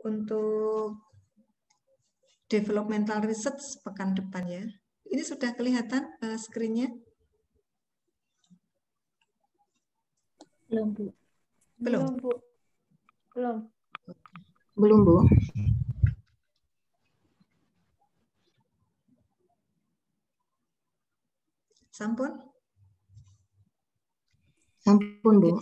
untuk developmental research pekan depan ya. Ini sudah kelihatan screen-nya? Belum, Bu. Belum? Belum, Bu. Belum. Belum, Bu. Sampun? Sampun, Bu.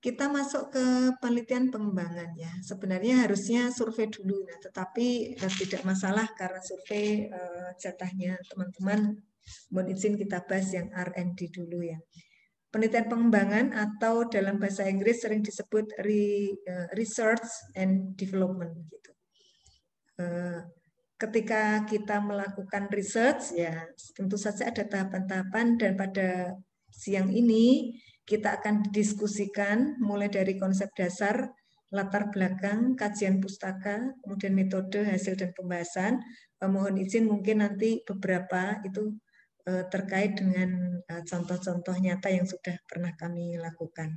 Kita masuk ke penelitian pengembangan ya. Sebenarnya harusnya survei dulu, nah, tetapi tidak masalah karena survei jatahnya teman-teman. Mohon izin kita bahas yang R&D dulu ya. Penelitian pengembangan atau dalam bahasa Inggris sering disebut research and development gitu. Ketika kita melakukan research ya tentu saja ada tahapan-tahapan, dan pada siang ini kita akan didiskusikan mulai dari konsep dasar, latar belakang, kajian pustaka, kemudian metode, hasil, dan pembahasan. Mohon izin mungkin nanti beberapa itu terkait dengan contoh-contoh nyata yang sudah pernah kami lakukan.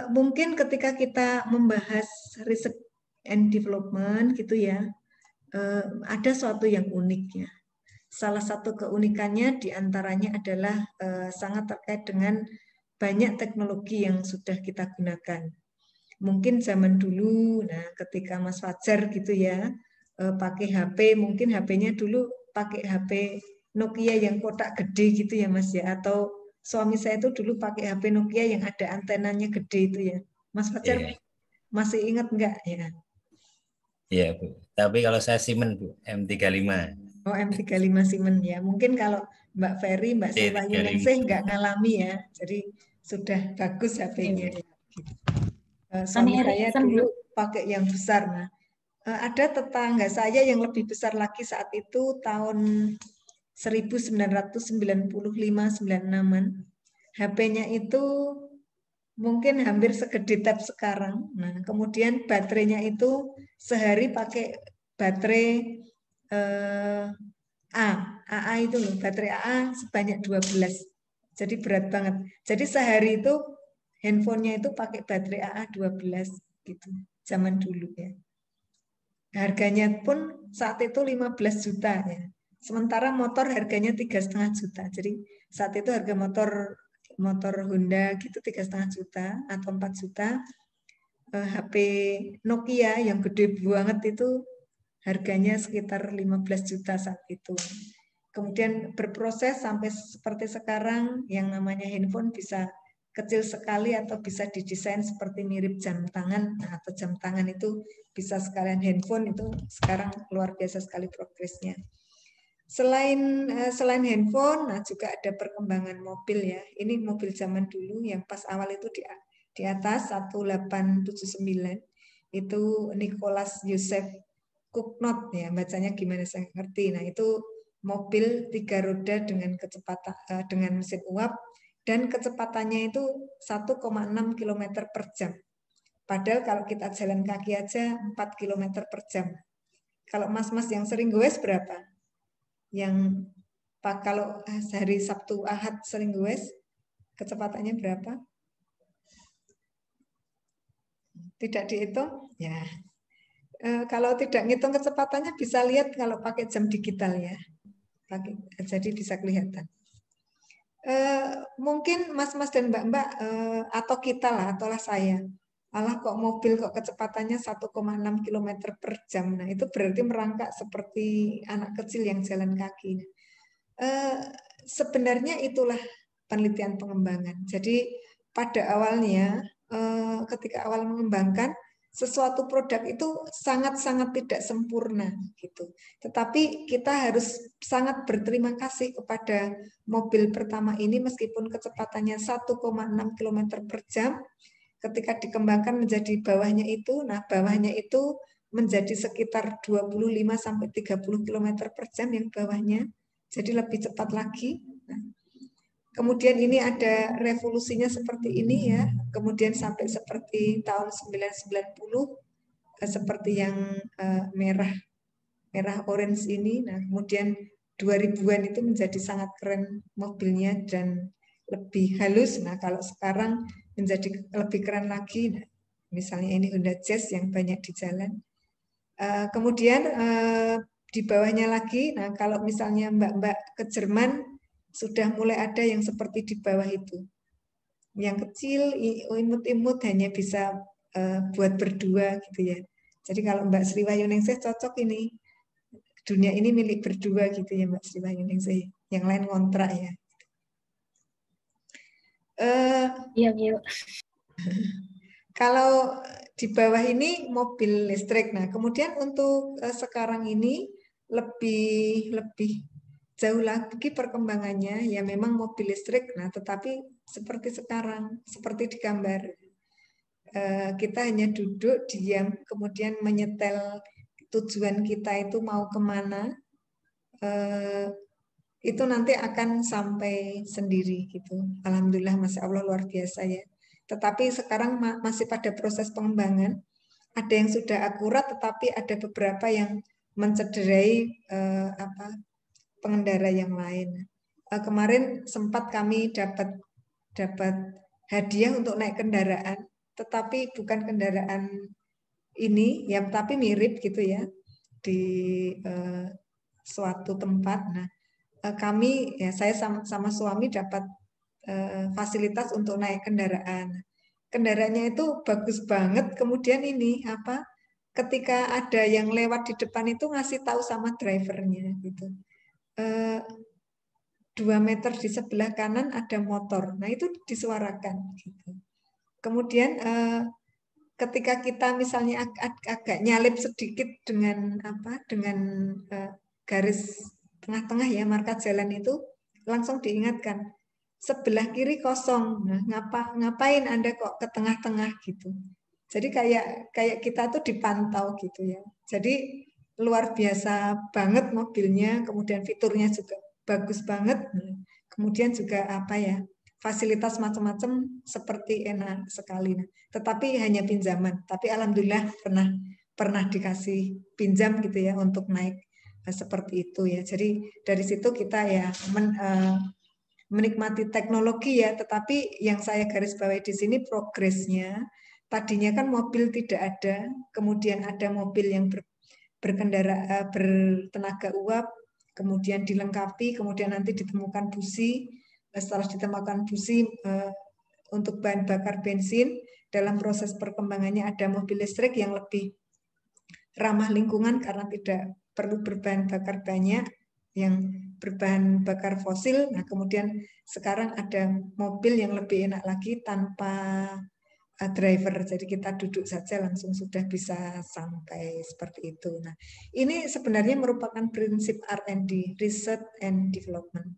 Mungkin ketika kita membahas research and development gitu ya, ada suatu yang unik ya. Salah satu keunikannya diantaranya adalah sangat terkait dengan banyak teknologi yang sudah kita gunakan. Mungkin zaman dulu, nah ketika Mas Fajar gitu ya, pakai HP, mungkin HP-nya dulu pakai HP Nokia yang kotak gede gitu ya Mas ya, atau suami saya itu dulu pakai HP Nokia yang ada antenanya gede itu ya. Mas Fajar masih ingat enggak ya? Iya, Bu. Tapi kalau saya Siemens, Bu, M35. Oh, M35 Siemens ya. Mungkin kalau Mbak Ferry, Mbak Silva Yuningsih nggak ngalami ya. Jadi sudah bagus HP-nya. Suami saya dulu pakai yang besar. Nah, ada tetangga saya yang lebih besar lagi saat itu tahun 1995-96-an. HP-nya itu mungkin hampir segede tab sekarang. Nah, kemudian baterainya itu sehari pakai baterai AA itu loh, baterai AA sebanyak 12. Jadi berat banget. Jadi sehari itu handphonenya itu pakai baterai AA 12 gitu. Zaman dulu ya. Harganya pun saat itu 15 juta ya. Sementara motor harganya 3,5 juta. Jadi saat itu harga motor Honda gitu 3,5 juta atau 4 juta. HP Nokia yang gede banget itu harganya sekitar 15 juta saat itu. Kemudian berproses sampai seperti sekarang yang namanya handphone bisa kecil sekali atau bisa didesain seperti mirip jam tangan. Nah, atau jam tangan itu bisa sekalian handphone, itu sekarang luar biasa sekali progresnya. Selain handphone, nah juga ada perkembangan mobil ya. Ini mobil zaman dulu yang pas awal itu di atas 1879 itu Nicholas Joseph Cugnot ya, bacanya gimana saya ngerti. Nah, itu mobil 3 roda dengan kecepatan dengan mesin uap dan kecepatannya itu 1,6 km per jam. Padahal kalau kita jalan kaki aja 4 km per jam. Kalau mas-mas yang sering goes berapa? Yang kalau hari Sabtu Ahad sering goes, kecepatannya berapa? Tidak dihitung? Ya. Kalau tidak ngitung kecepatannya bisa lihat kalau pakai jam digital ya. Jadi bisa kelihatan. Mungkin mas-mas dan mbak-mbak atau kita lah, ataulah saya. Alah kok mobil kok kecepatannya 1,6 km per jam. Nah itu berarti merangkak seperti anak kecil yang jalan kaki. Sebenarnya itulah penelitian pengembangan. Jadi pada awalnya ketika awal mengembangkan sesuatu produk itu sangat-sangat tidak sempurna gitu. Tetapi kita harus sangat berterima kasih kepada mobil pertama ini meskipun kecepatannya 1,6 km per jam. Ketika dikembangkan menjadi bawahnya itu, nah bawahnya itu menjadi sekitar 25-30 km per jam yang bawahnya. Jadi lebih cepat lagi. Nah, kemudian ini ada revolusinya seperti ini ya. Kemudian sampai seperti tahun 990 seperti yang merah orange ini. Nah, kemudian 2000-an itu menjadi sangat keren mobilnya dan lebih halus. Nah, kalau sekarang menjadi lebih keren lagi. Nah, Misalnya ini Honda Jazz yang banyak di jalan. Kemudian di bawahnya lagi, nah kalau misalnya mbak-mbak ke Jerman sudah mulai ada yang seperti di bawah itu. Yang kecil, imut-imut hanya bisa buat berdua gitu ya. Jadi kalau Mbak Sri Wahyuningsih cocok ini. Dunia ini milik berdua gitu ya Mbak Sri Wahyuningsih. Yang lain ngontrak ya. Iya, iya. Kalau di bawah ini mobil listrik. Nah, kemudian untuk sekarang ini lebih jauh lagi perkembangannya. Ya memang mobil listrik. Nah, tetapi seperti sekarang, seperti di gambar. Kita hanya duduk, diam, kemudian menyetel tujuan kita itu mau kemana. Itu nanti akan sampai sendiri gitu. Alhamdulillah, Masya Allah luar biasa ya. Tetapi sekarang masih pada proses pengembangan. Ada yang sudah akurat, tetapi ada beberapa yang mencederai pengendara yang lain. Kemarin sempat kami dapat hadiah untuk naik kendaraan, tetapi bukan kendaraan ini, ya tapi mirip gitu ya di suatu tempat. Nah, kami ya saya sama suami dapat fasilitas untuk naik kendaraan. Kendaraannya itu bagus banget. Kemudian ini apa? Ketika ada yang lewat di depan itu ngasih tahu sama drivernya gitu. 2 meter di sebelah kanan ada motor. Nah itu disuarakan. Gitu. Kemudian ketika kita misalnya agak nyalip sedikit dengan garis tengah-tengah ya marka jalan itu langsung diingatkan sebelah kiri kosong. Nah, ngapain Anda kok ke tengah-tengah gitu. Jadi kayak kita tuh dipantau gitu ya. Jadi luar biasa banget mobilnya, kemudian fiturnya juga bagus banget. Kemudian juga apa ya? Fasilitas macam-macam seperti enak sekali. Nah, tetapi hanya pinjaman. Tapi alhamdulillah pernah dikasih pinjam gitu ya untuk naik seperti itu ya. Jadi dari situ kita ya menikmati teknologi ya, tetapi yang saya garis bawahi di sini progresnya. Tadinya kan mobil tidak ada, kemudian ada mobil yang berkendara bertenaga uap, kemudian dilengkapi, kemudian nanti ditemukan busi. Setelah ditemukan busi untuk bahan bakar bensin, dalam proses perkembangannya ada mobil listrik yang lebih ramah lingkungan karena tidak perlu berbahan bakar banyak, yang berbahan bakar fosil. Nah, kemudian sekarang ada mobil yang lebih enak lagi tanpa driver. Jadi kita duduk saja langsung sudah bisa sampai seperti itu. Nah, ini sebenarnya merupakan prinsip R&D, Research and Development.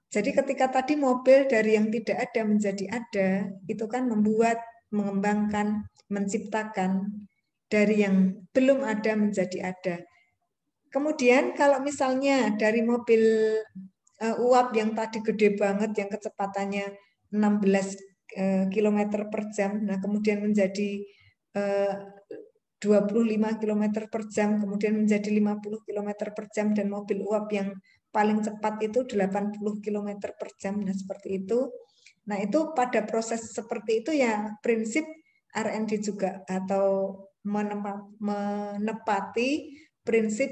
Jadi ketika tadi mobil dari yang tidak ada menjadi ada, itu kan membuat, mengembangkan, menciptakan dari yang belum ada menjadi ada. Kemudian kalau misalnya dari mobil uap yang tadi gede banget, yang kecepatannya 16 km per jam, nah kemudian menjadi 25 km per jam, kemudian menjadi 50 km per jam, dan mobil uap yang paling cepat itu 80 km per jam. Nah, seperti itu. Nah, itu pada proses seperti itu ya prinsip R&D juga, atau menepati prinsip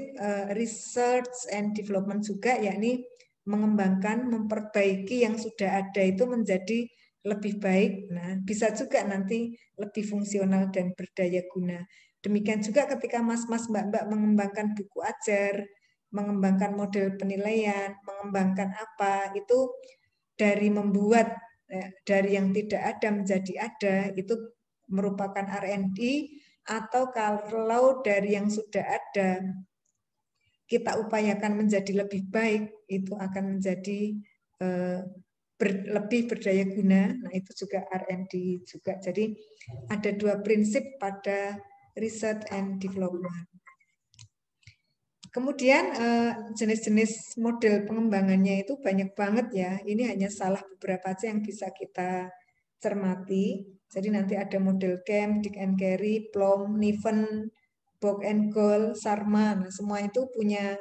research and development juga, yakni mengembangkan, memperbaiki yang sudah ada itu menjadi lebih baik. Nah, bisa juga nanti lebih fungsional dan berdaya guna. Demikian juga ketika mas-mas mbak-mbak mengembangkan buku ajar, mengembangkan model penilaian, mengembangkan apa, itu dari membuat dari yang tidak ada menjadi ada, itu merupakan R&D, atau kalau dari yang sudah ada kita upayakan menjadi lebih baik, itu akan menjadi lebih berdaya guna. Nah, itu juga R&D juga. Jadi ada dua prinsip pada research and development. Kemudian jenis-jenis model pengembangannya itu banyak banget ya. Ini hanya salah beberapa aja yang bisa kita cermati. Jadi nanti ada model Kemp, Dick and Carey, Plum, Niven, Bock and Gold, Sarma. Nah, semua itu punya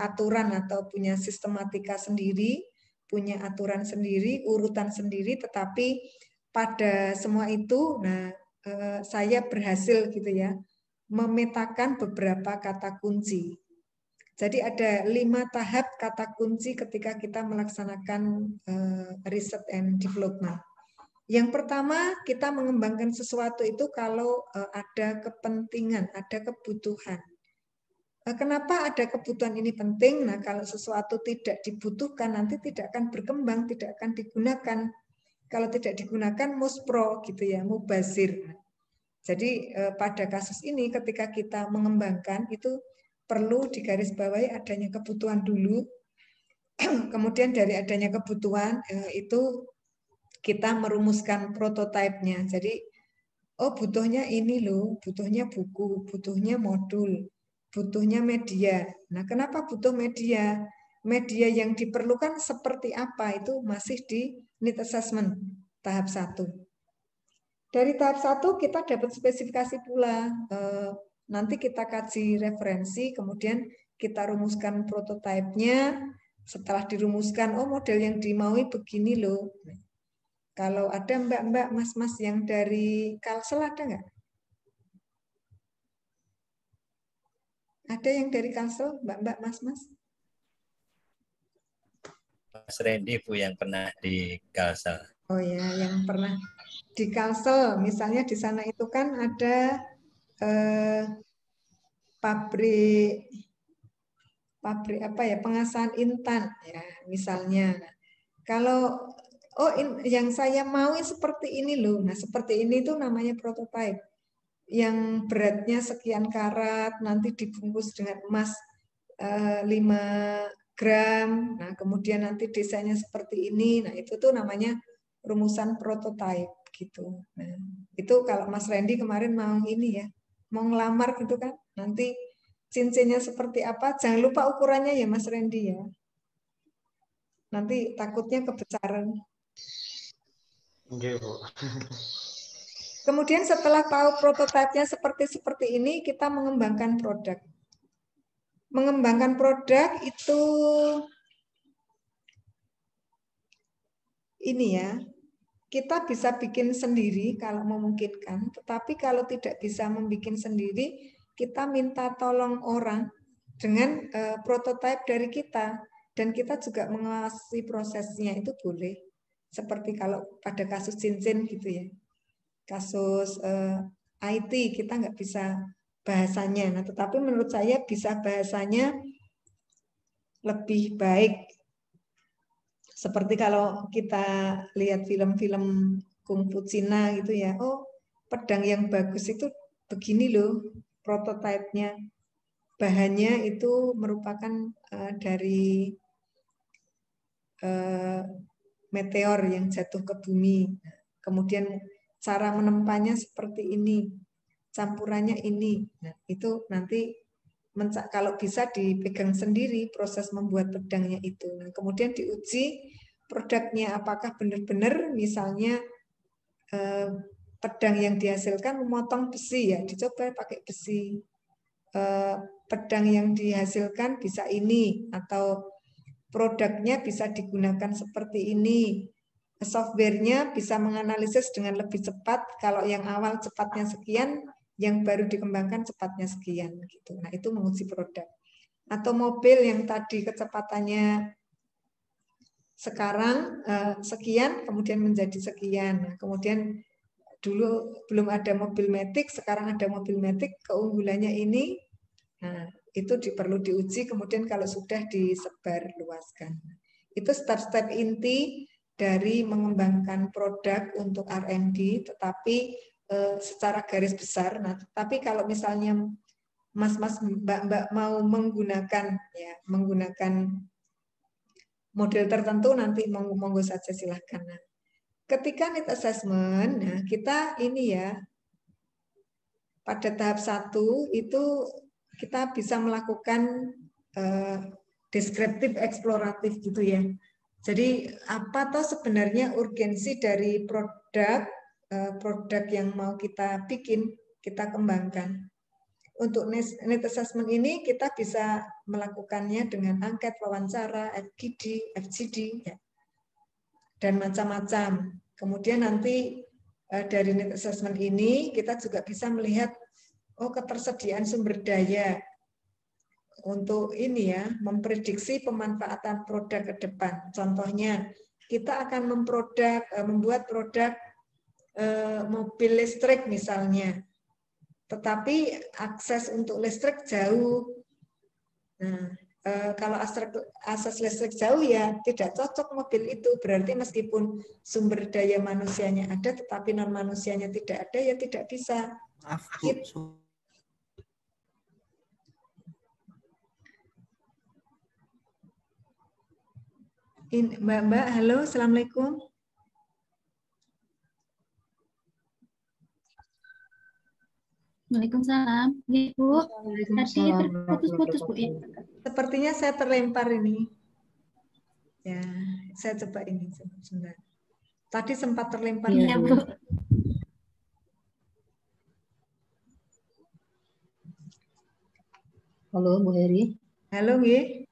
aturan atau punya sistematika sendiri, punya aturan sendiri, urutan sendiri, tetapi pada semua itu, nah saya berhasil gitu ya memetakan beberapa kata kunci. Jadi ada 5 tahap kata kunci ketika kita melaksanakan riset and development. Yang pertama, kita mengembangkan sesuatu itu kalau ada kepentingan, ada kebutuhan. Kenapa ada kebutuhan ini penting? Nah, kalau sesuatu tidak dibutuhkan, nanti tidak akan berkembang, tidak akan digunakan. Kalau tidak digunakan, muspro gitu ya, mubazir. Jadi pada kasus ini, ketika kita mengembangkan, itu perlu digarisbawahi adanya kebutuhan dulu. Kemudian dari adanya kebutuhan, itu kita merumuskan prototipenya. Jadi, oh butuhnya ini loh, butuhnya buku, butuhnya modul, butuhnya media. Nah, kenapa butuh media? Media yang diperlukan seperti apa itu masih di need assessment tahap 1. Dari tahap 1 kita dapat spesifikasi pula. Nanti kita kaji referensi, kemudian kita rumuskan prototipenya. Setelah dirumuskan, oh model yang dimaui begini loh. Kalau ada mbak-mbak, mas-mas yang dari Kalsel ada nggak? Ada yang dari Kalsel, mbak-mbak, mas-mas? Mas Randy Bu yang pernah di Kalsel. Oh ya, yang pernah di Kalsel, misalnya di sana itu kan ada pabrik apa ya, pengasahan intan ya misalnya. Nah, kalau yang saya mau seperti ini loh. Nah, seperti ini tuh namanya prototype. Yang beratnya sekian karat, nanti dibungkus dengan emas 5 gram. Nah, kemudian nanti desainnya seperti ini. Nah, itu tuh namanya rumusan prototype gitu. Nah, itu kalau Mas Randy kemarin mau ini ya, mau ngelamar gitu kan. Nanti cincinnya seperti apa? Jangan lupa ukurannya ya Mas Randy ya. Nanti takutnya kebesaran. Oke, Bu. Kemudian setelah tahu prototipenya seperti ini, kita mengembangkan produk. Mengembangkan produk itu ini ya, kita bisa bikin sendiri kalau memungkinkan, tetapi kalau tidak bisa membuat sendiri, kita minta tolong orang dengan prototipe dari kita, dan kita juga mengawasi prosesnya itu boleh. Seperti kalau pada kasus cincin gitu ya. Kasus IT kita nggak bisa bahasanya. Nah, tetapi menurut saya bisa bahasanya lebih baik. Seperti kalau kita lihat film-film kungfu Cina gitu ya. Oh, pedang yang bagus itu begini loh prototipenya. Bahannya itu merupakan dari meteor yang jatuh ke bumi. Kemudian cara menempanya seperti ini, campurannya ini. Nah, itu nanti kalau bisa dipegang sendiri proses membuat pedangnya itu. Nah, kemudian diuji produknya apakah benar-benar misalnya pedang yang dihasilkan memotong besi ya, dicoba pakai besi. Pedang yang dihasilkan bisa ini atau produknya bisa digunakan seperti ini. Softwarenya bisa menganalisis dengan lebih cepat. Kalau yang awal cepatnya sekian, yang baru dikembangkan cepatnya sekian. Gitu. Nah, itu menguji produk. Atau mobil yang tadi kecepatannya sekarang sekian, kemudian menjadi sekian. Nah, kemudian dulu belum ada mobil matic, sekarang ada mobil matic, keunggulannya ini. Nah, itu perlu diuji, kemudian kalau sudah disebar luaskan. Itu step-step inti dari mengembangkan produk untuk R&D, tetapi secara garis besar. Nah, tapi kalau misalnya mas-mas, mbak-mbak mau menggunakan model tertentu, nanti monggo saja silahkan. Nah, ketika need assessment, nah kita ini ya pada tahap 1 itu kita bisa melakukan deskriptif eksploratif gitu ya. Jadi apa toh sebenarnya urgensi dari produk yang mau kita bikin, kita kembangkan. Untuk need assessment ini kita bisa melakukannya dengan angket, wawancara, FGD, FGD, ya, dan macam-macam. Kemudian nanti dari need assessment ini kita juga bisa melihat ketersediaan sumber daya untuk ini ya, memprediksi pemanfaatan produk ke depan. Contohnya, kita akan membuat produk mobil listrik misalnya, tetapi akses untuk listrik jauh. Nah, kalau akses listrik jauh ya tidak cocok mobil itu. Berarti meskipun sumber daya manusianya ada, tetapi non manusianya tidak ada, ya tidak bisa. Maaf, Bu. Mbak, halo, assalamualaikum. Waalaikumsalam. Bu, tadi terputus-putus, Bu, ya. Sepertinya saya terlempar ini. Ya, saya coba ini sebentar. Tadi sempat terlempar. Iya, Bu. Halo, Bu Heri. Halo, nggih.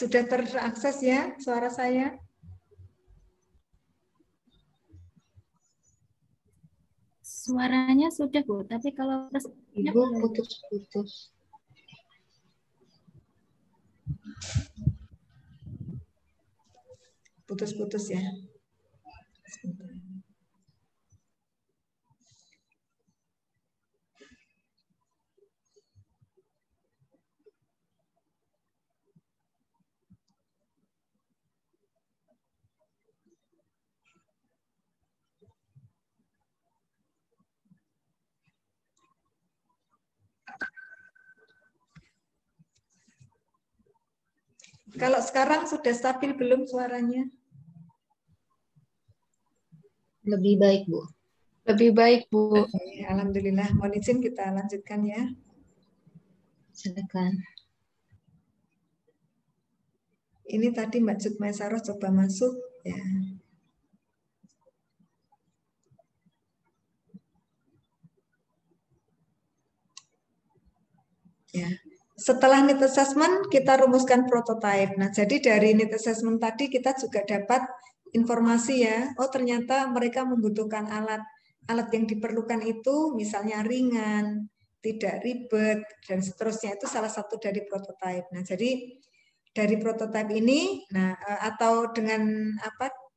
Sudah terakses ya suara saya? Suaranya sudah, Bu, tapi kalau Ibu putus-putus. Putus-putus ya. Kalau sekarang sudah stabil belum suaranya? Lebih baik, Bu. lebih baik, Bu. Alhamdulillah. Mohon izin kita lanjutkan ya. Silakan. Ini tadi Mbak Jutmaisaroh coba masuk ya. Ya. Setelah need assessment kita rumuskan prototype. Nah, jadi dari need assessment tadi kita juga dapat informasi ya. Oh, ternyata mereka membutuhkan alat. Alat yang diperlukan itu misalnya ringan, tidak ribet dan seterusnya. Itu salah satu dari prototype. Nah, jadi dari prototype ini atau dengan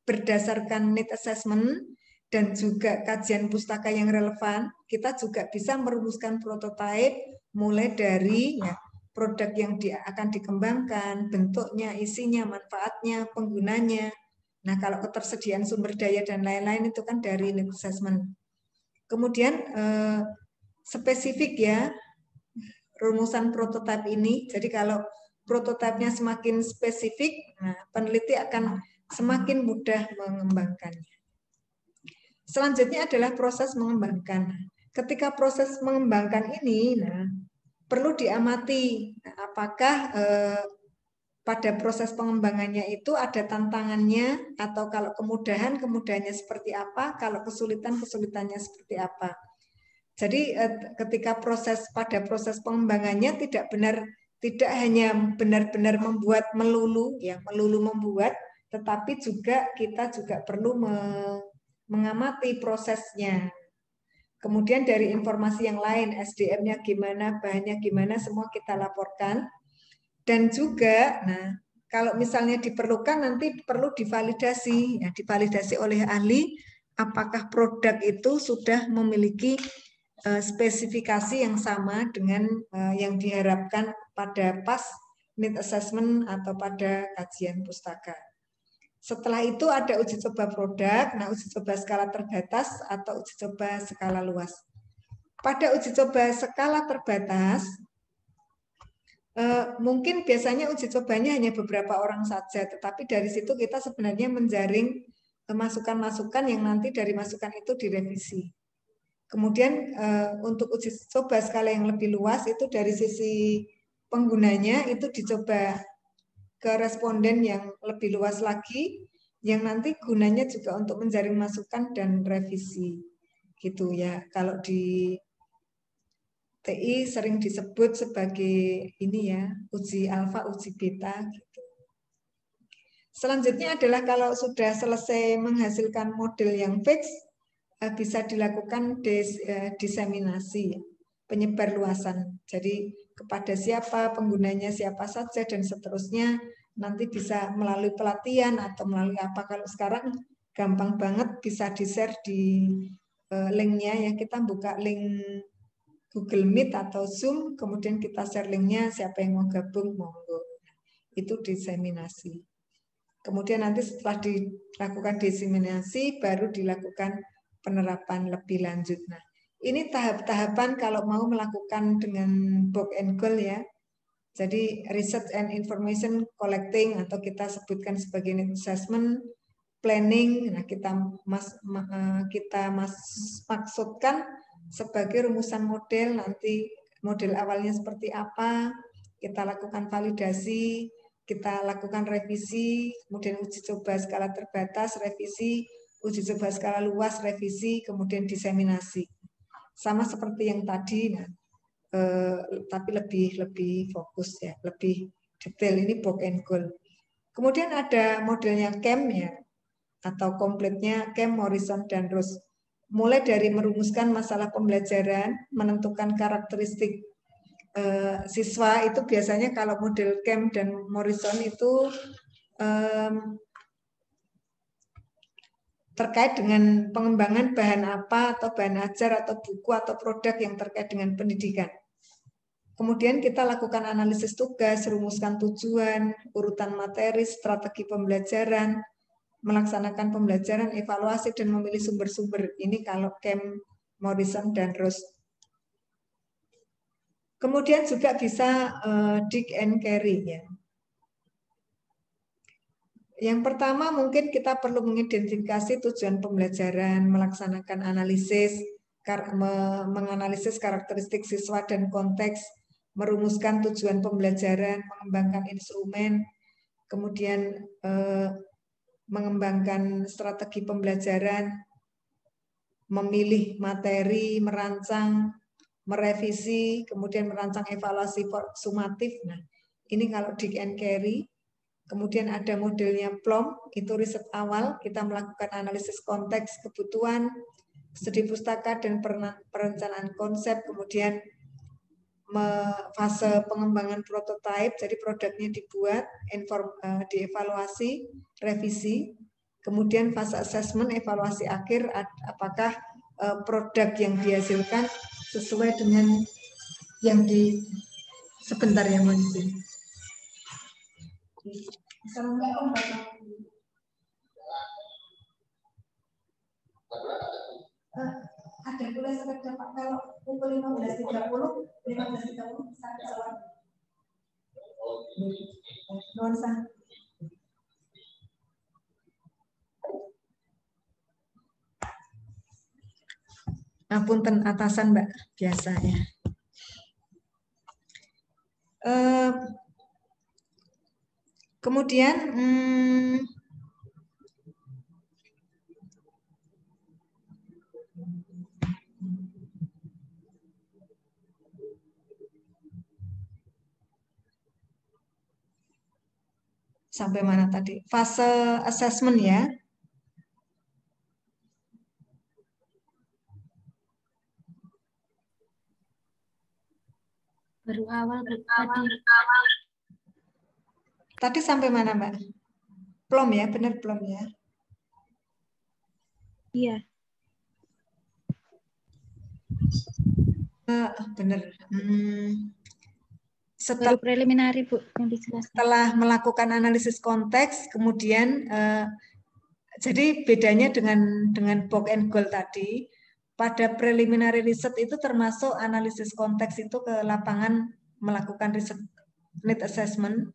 berdasarkan need assessment dan juga kajian pustaka yang relevan, kita juga bisa merumuskan prototype mulai dari produk yang akan dikembangkan, bentuknya, isinya, manfaatnya, penggunanya. Nah, kalau ketersediaan sumber daya dan lain-lain itu kan dari need assessment. Kemudian spesifik ya rumusan prototype ini. Jadi kalau prototipenya semakin spesifik, peneliti akan semakin mudah mengembangkannya. Selanjutnya adalah proses mengembangkan. Ketika proses mengembangkan ini, perlu diamati apakah pada proses pengembangannya itu ada tantangannya atau kalau kemudahannya seperti apa, kalau kesulitannya seperti apa. Jadi ketika pada proses pengembangannya tidak hanya benar-benar melulu membuat, tetapi kita juga perlu mengamati prosesnya. Kemudian dari informasi yang lain, SDM-nya gimana, bahannya gimana, semua kita laporkan. Dan juga, kalau misalnya diperlukan nanti perlu divalidasi, divalidasi oleh ahli, apakah produk itu sudah memiliki spesifikasi yang sama dengan yang diharapkan pada pas need assessment atau pada kajian pustaka. Setelah itu ada uji coba produk, uji coba skala terbatas atau uji coba skala luas. Pada uji coba skala terbatas, mungkin biasanya uji cobanya hanya beberapa orang saja, tetapi dari situ kita sebenarnya menjaring masukan-masukan yang nanti dari masukan itu direvisi. Kemudian untuk uji coba skala yang lebih luas itu dari sisi penggunanya itu dicoba ke responden yang lebih luas lagi, yang nanti gunanya juga untuk menjaring masukan dan revisi, gitu ya. Kalau di TI sering disebut sebagai ini ya, uji alfa, uji beta gitu. Selanjutnya adalah kalau sudah selesai menghasilkan model yang fix, bisa dilakukan diseminasi, penyebar luasan. Jadi kepada siapa, penggunanya siapa saja dan seterusnya, nanti bisa melalui pelatihan atau melalui apa. Kalau sekarang gampang banget bisa di-share di linknya ya, kita buka link Google Meet atau Zoom, kemudian kita share linknya, siapa yang mau gabung, monggo. Itu diseminasi. Kemudian nanti setelah dilakukan diseminasi, baru dilakukan penerapan lebih lanjut. Nah, ini tahap-tahapan kalau mau melakukan dengan book and goal ya. Jadi research and information collecting atau kita sebutkan sebagai assessment, planning. Nah, kita maksudkan sebagai rumusan model, nanti model awalnya seperti apa, kita lakukan validasi, kita lakukan revisi, kemudian uji coba skala terbatas, revisi, uji coba skala luas, revisi, kemudian diseminasi. Sama seperti yang tadi, nah, tapi lebih fokus ya, lebih detail. Ini book and goal. Kemudian ada modelnya CAM ya, atau komplitnya CAM, Morrison, dan Rose. Mulai dari merumuskan masalah pembelajaran, menentukan karakteristik siswa, itu biasanya kalau model CAM dan Morrison itu terkait dengan pengembangan bahan apa atau bahan ajar atau buku atau produk yang terkait dengan pendidikan. Kemudian kita lakukan analisis tugas, rumuskan tujuan, urutan materi, strategi pembelajaran, melaksanakan pembelajaran, evaluasi, dan memilih sumber-sumber. Ini kalau CAM, Morrison, dan Rose. Kemudian juga bisa dig and carry ya. Yang pertama mungkin kita perlu mengidentifikasi tujuan pembelajaran, melaksanakan analisis, menganalisis karakteristik siswa dan konteks, merumuskan tujuan pembelajaran, mengembangkan instrumen, kemudian mengembangkan strategi pembelajaran, memilih materi, merancang, merevisi, kemudian merancang evaluasi sumatif. Nah, ini kalau dig and carry. Kemudian ada modelnya PLOM, itu riset awal, kita melakukan analisis konteks, kebutuhan, studi pustaka, dan perencanaan konsep, kemudian fase pengembangan prototipe, jadi produknya dibuat, dievaluasi, revisi, kemudian fase assessment, evaluasi akhir, apakah produk yang dihasilkan sesuai dengan yang sebentar ya Mas. Assalamualaikum warahmatullahi wabarakatuh. Ada boleh sekedar Pak kalau pukul 15.30 bisa sholat. Nuansa. Apunten atasan Mbak, biasa ya. Kemudian sampai mana tadi? Fase assessment ya. Baru awal tadi. Tadi sampai mana Mbak? Plom ya, benar plom ya. Iya. Benar. Baru preliminari Bu yang dijelaskan. Setelah melakukan analisis konteks, kemudian jadi bedanya dengan book and goal tadi, pada preliminary research itu termasuk analisis konteks itu ke lapangan melakukan riset need assessment,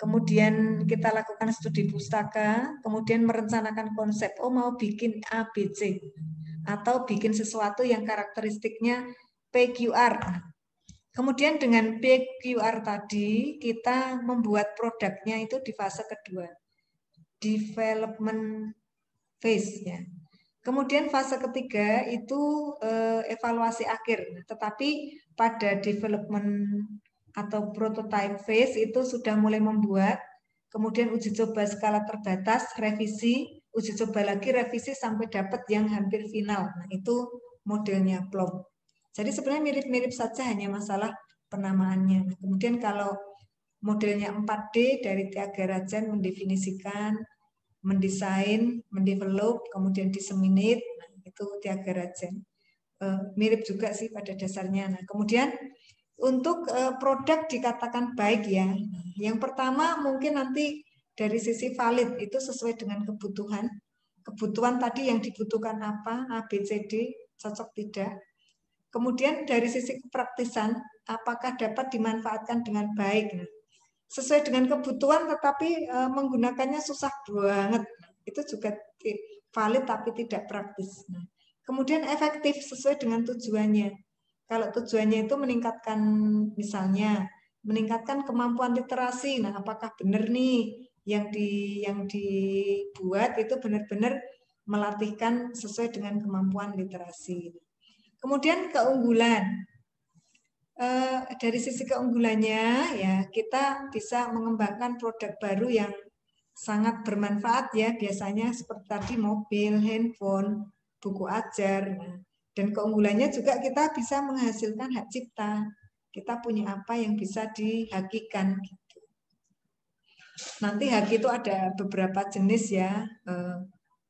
kemudian kita lakukan studi pustaka, kemudian merencanakan konsep, mau bikin A, B, C, atau bikin sesuatu yang karakteristiknya PQR. Kemudian dengan PQR tadi, kita membuat produknya itu di fase kedua, development phase ya. Kemudian fase ketiga itu evaluasi akhir. Tetapi pada development atau prototype phase itu sudah mulai membuat, kemudian uji coba skala terbatas, revisi, uji coba lagi, revisi sampai dapat yang hampir final. Nah, itu modelnya PLOM. Jadi sebenarnya mirip-mirip saja, hanya masalah penamaannya. Nah, kemudian kalau modelnya 4D dari Tyagarajan mendefinisikan, mendesain, mendevelop, kemudian disseminate, nah, itu Tyagarajan. Mirip juga sih pada dasarnya. Nah, kemudian untuk produk dikatakan baik ya. Yang pertama mungkin nanti dari sisi valid itu sesuai dengan kebutuhan. Kebutuhan tadi yang dibutuhkan apa, A, B, C, D, cocok tidak. Kemudian dari sisi kepraktisan, apakah dapat dimanfaatkan dengan baik. Nah, sesuai dengan kebutuhan tetapi menggunakannya susah banget. Itu juga valid tapi tidak praktis. Nah, kemudian efektif sesuai dengan tujuannya. Kalau tujuannya itu meningkatkan, misalnya meningkatkan kemampuan literasi. Nah, apakah benar nih yang dibuat itu benar-benar melatihkan sesuai dengan kemampuan literasi. Kemudian keunggulan. Dari sisi keunggulannya ya kita bisa mengembangkan produk baru yang sangat bermanfaat ya, biasanya seperti tadi mobil, handphone, buku ajar. Dan keunggulannya juga kita bisa menghasilkan hak cipta. Kita punya apa yang bisa dihakikan gitu. Nanti hak itu ada beberapa jenis ya,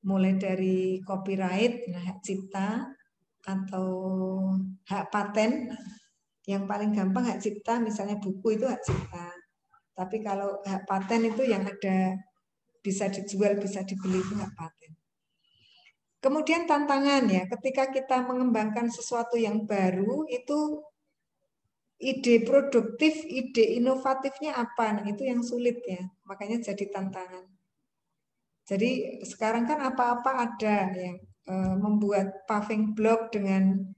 mulai dari copyright, nah, hak cipta atau hak paten. Yang paling gampang hak cipta, misalnya buku itu hak cipta. Tapi kalau hak paten itu yang ada bisa dijual, bisa dibeli itu hak paten. Kemudian tantangan ya, ketika kita mengembangkan sesuatu yang baru itu ide produktif, ide inovatifnya apa? Nah, itu yang sulit ya. Makanya jadi tantangan. Jadi sekarang kan apa-apa ada yang membuat paving block dengan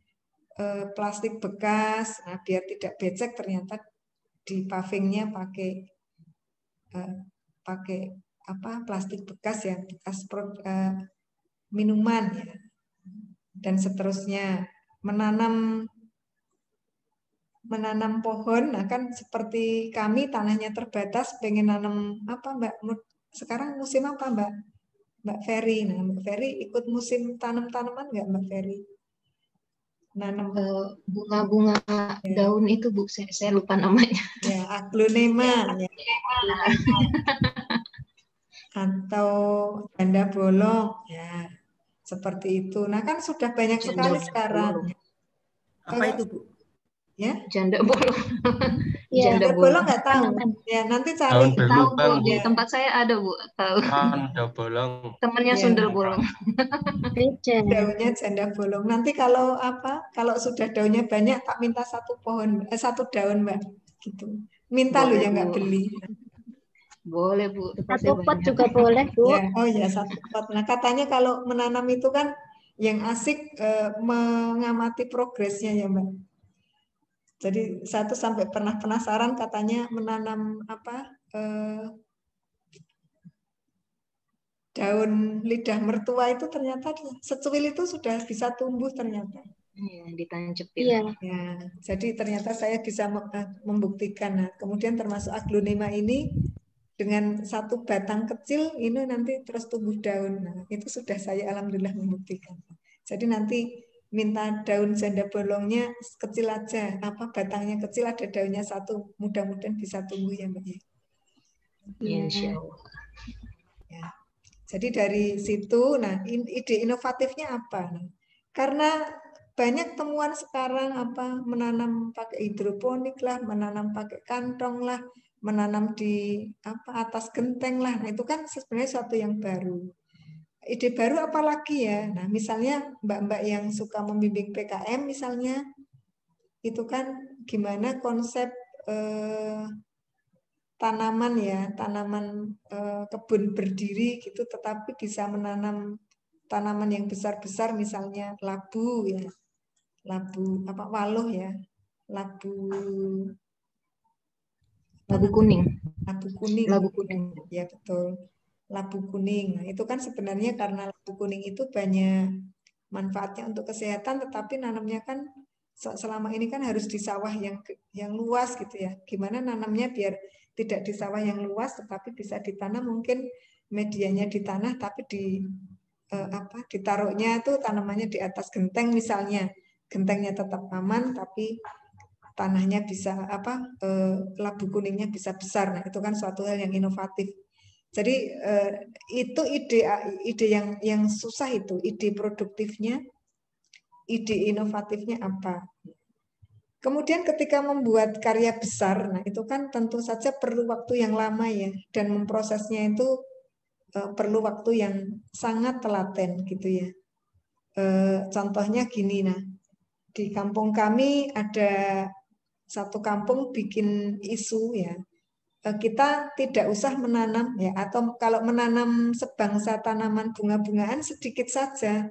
plastik bekas, nah biar tidak becek ternyata di pavingnya pakai apa plastik bekas ya, bekas minuman ya, dan seterusnya. Menanam pohon, nah kan seperti kami tanahnya terbatas, pengen nanam apa Mbak? Sekarang musim apa Mbak Ferry? Nah Mbak Ferry ikut musim tanam-tanaman nggak Mbak Ferry? Nanam bunga-bunga daun itu Bu, saya lupa namanya. ya, aglonema ya. Atau janda bolong ya, seperti itu. Nah kan sudah banyak sekali sekarang. Apa itu Bu? Ya, Janda bolong. Iya. janda bolong nggak tahu. Ya nanti cari. Tahu Bu, di Ya. tempat saya ada Bu, tahu. Janda bolong. Temannya Ya. sundel bolong. Beda. Daunnya janda bolong. Nanti kalau kalau sudah daunnya banyak tak minta satu pohon, satu daun Mbak. Gitu. Minta loh Boleh, ya nggak Bu. beli. Boleh Bu, tempat Satu saya pot banyak. juga boleh, Bu. Ya, oh ya satu pot. Nah katanya kalau menanam itu kan yang asik mengamati progresnya ya Mbak. Jadi satu sampai pernah penasaran katanya menanam apa daun lidah mertua itu ternyata secuil itu sudah bisa tumbuh ternyata. Iya, ditancepin. Iya. Ya, jadi ternyata saya bisa membuktikan. Nah, kemudian termasuk aglonema ini dengan satu batang kecil ini nanti terus tumbuh daun. Nah, itu sudah saya alhamdulillah membuktikan. Jadi nanti minta daun janda bolongnya kecil aja, apa batangnya kecil ada daunnya satu, mudah-mudahan bisa tumbuh ya Mbak. Iya. Insya Allah. Ya. Jadi dari situ, nah ide inovatifnya apa? Nah, karena banyak temuan sekarang apa menanam pakai hidroponik lah, menanam pakai kantong lah, menanam di apa atas genteng lah. Nah itu kan sebenarnya suatu yang baru. Ide baru apa lagi ya? Nah misalnya mbak-mbak yang suka membimbing PKM misalnya, itu kan gimana konsep tanaman ya, tanaman kebun berdiri gitu, tetapi bisa menanam tanaman yang besar-besar misalnya labu ya, labu apa waluh ya, labu Labu kuning. labu kuning Labu kuning. ya betul. labu kuning. Nah, itu kan sebenarnya karena labu kuning itu banyak manfaatnya untuk kesehatan, tetapi nanamnya kan selama ini kan harus di sawah yang luas gitu ya. Gimana nanamnya biar tidak di sawah yang luas, tetapi bisa ditanam, mungkin medianya di tanah, tapi ditaruhnya itu tanamannya di atas genteng misalnya. Gentengnya tetap aman, tapi tanahnya bisa labu kuningnya bisa besar. Nah, itu kan suatu hal yang inovatif. Jadi itu ide yang susah, itu ide produktifnya, ide inovatifnya apa. Kemudian ketika membuat karya besar, nah itu kan tentu saja perlu waktu yang lama ya, dan memprosesnya itu perlu waktu yang sangat telaten gitu ya. Contohnya gini, nah di kampung kami ada satu kampung bikin isu ya, kita tidak usah menanam ya, atau kalau menanam sebangsa tanaman bunga-bungaan sedikit saja,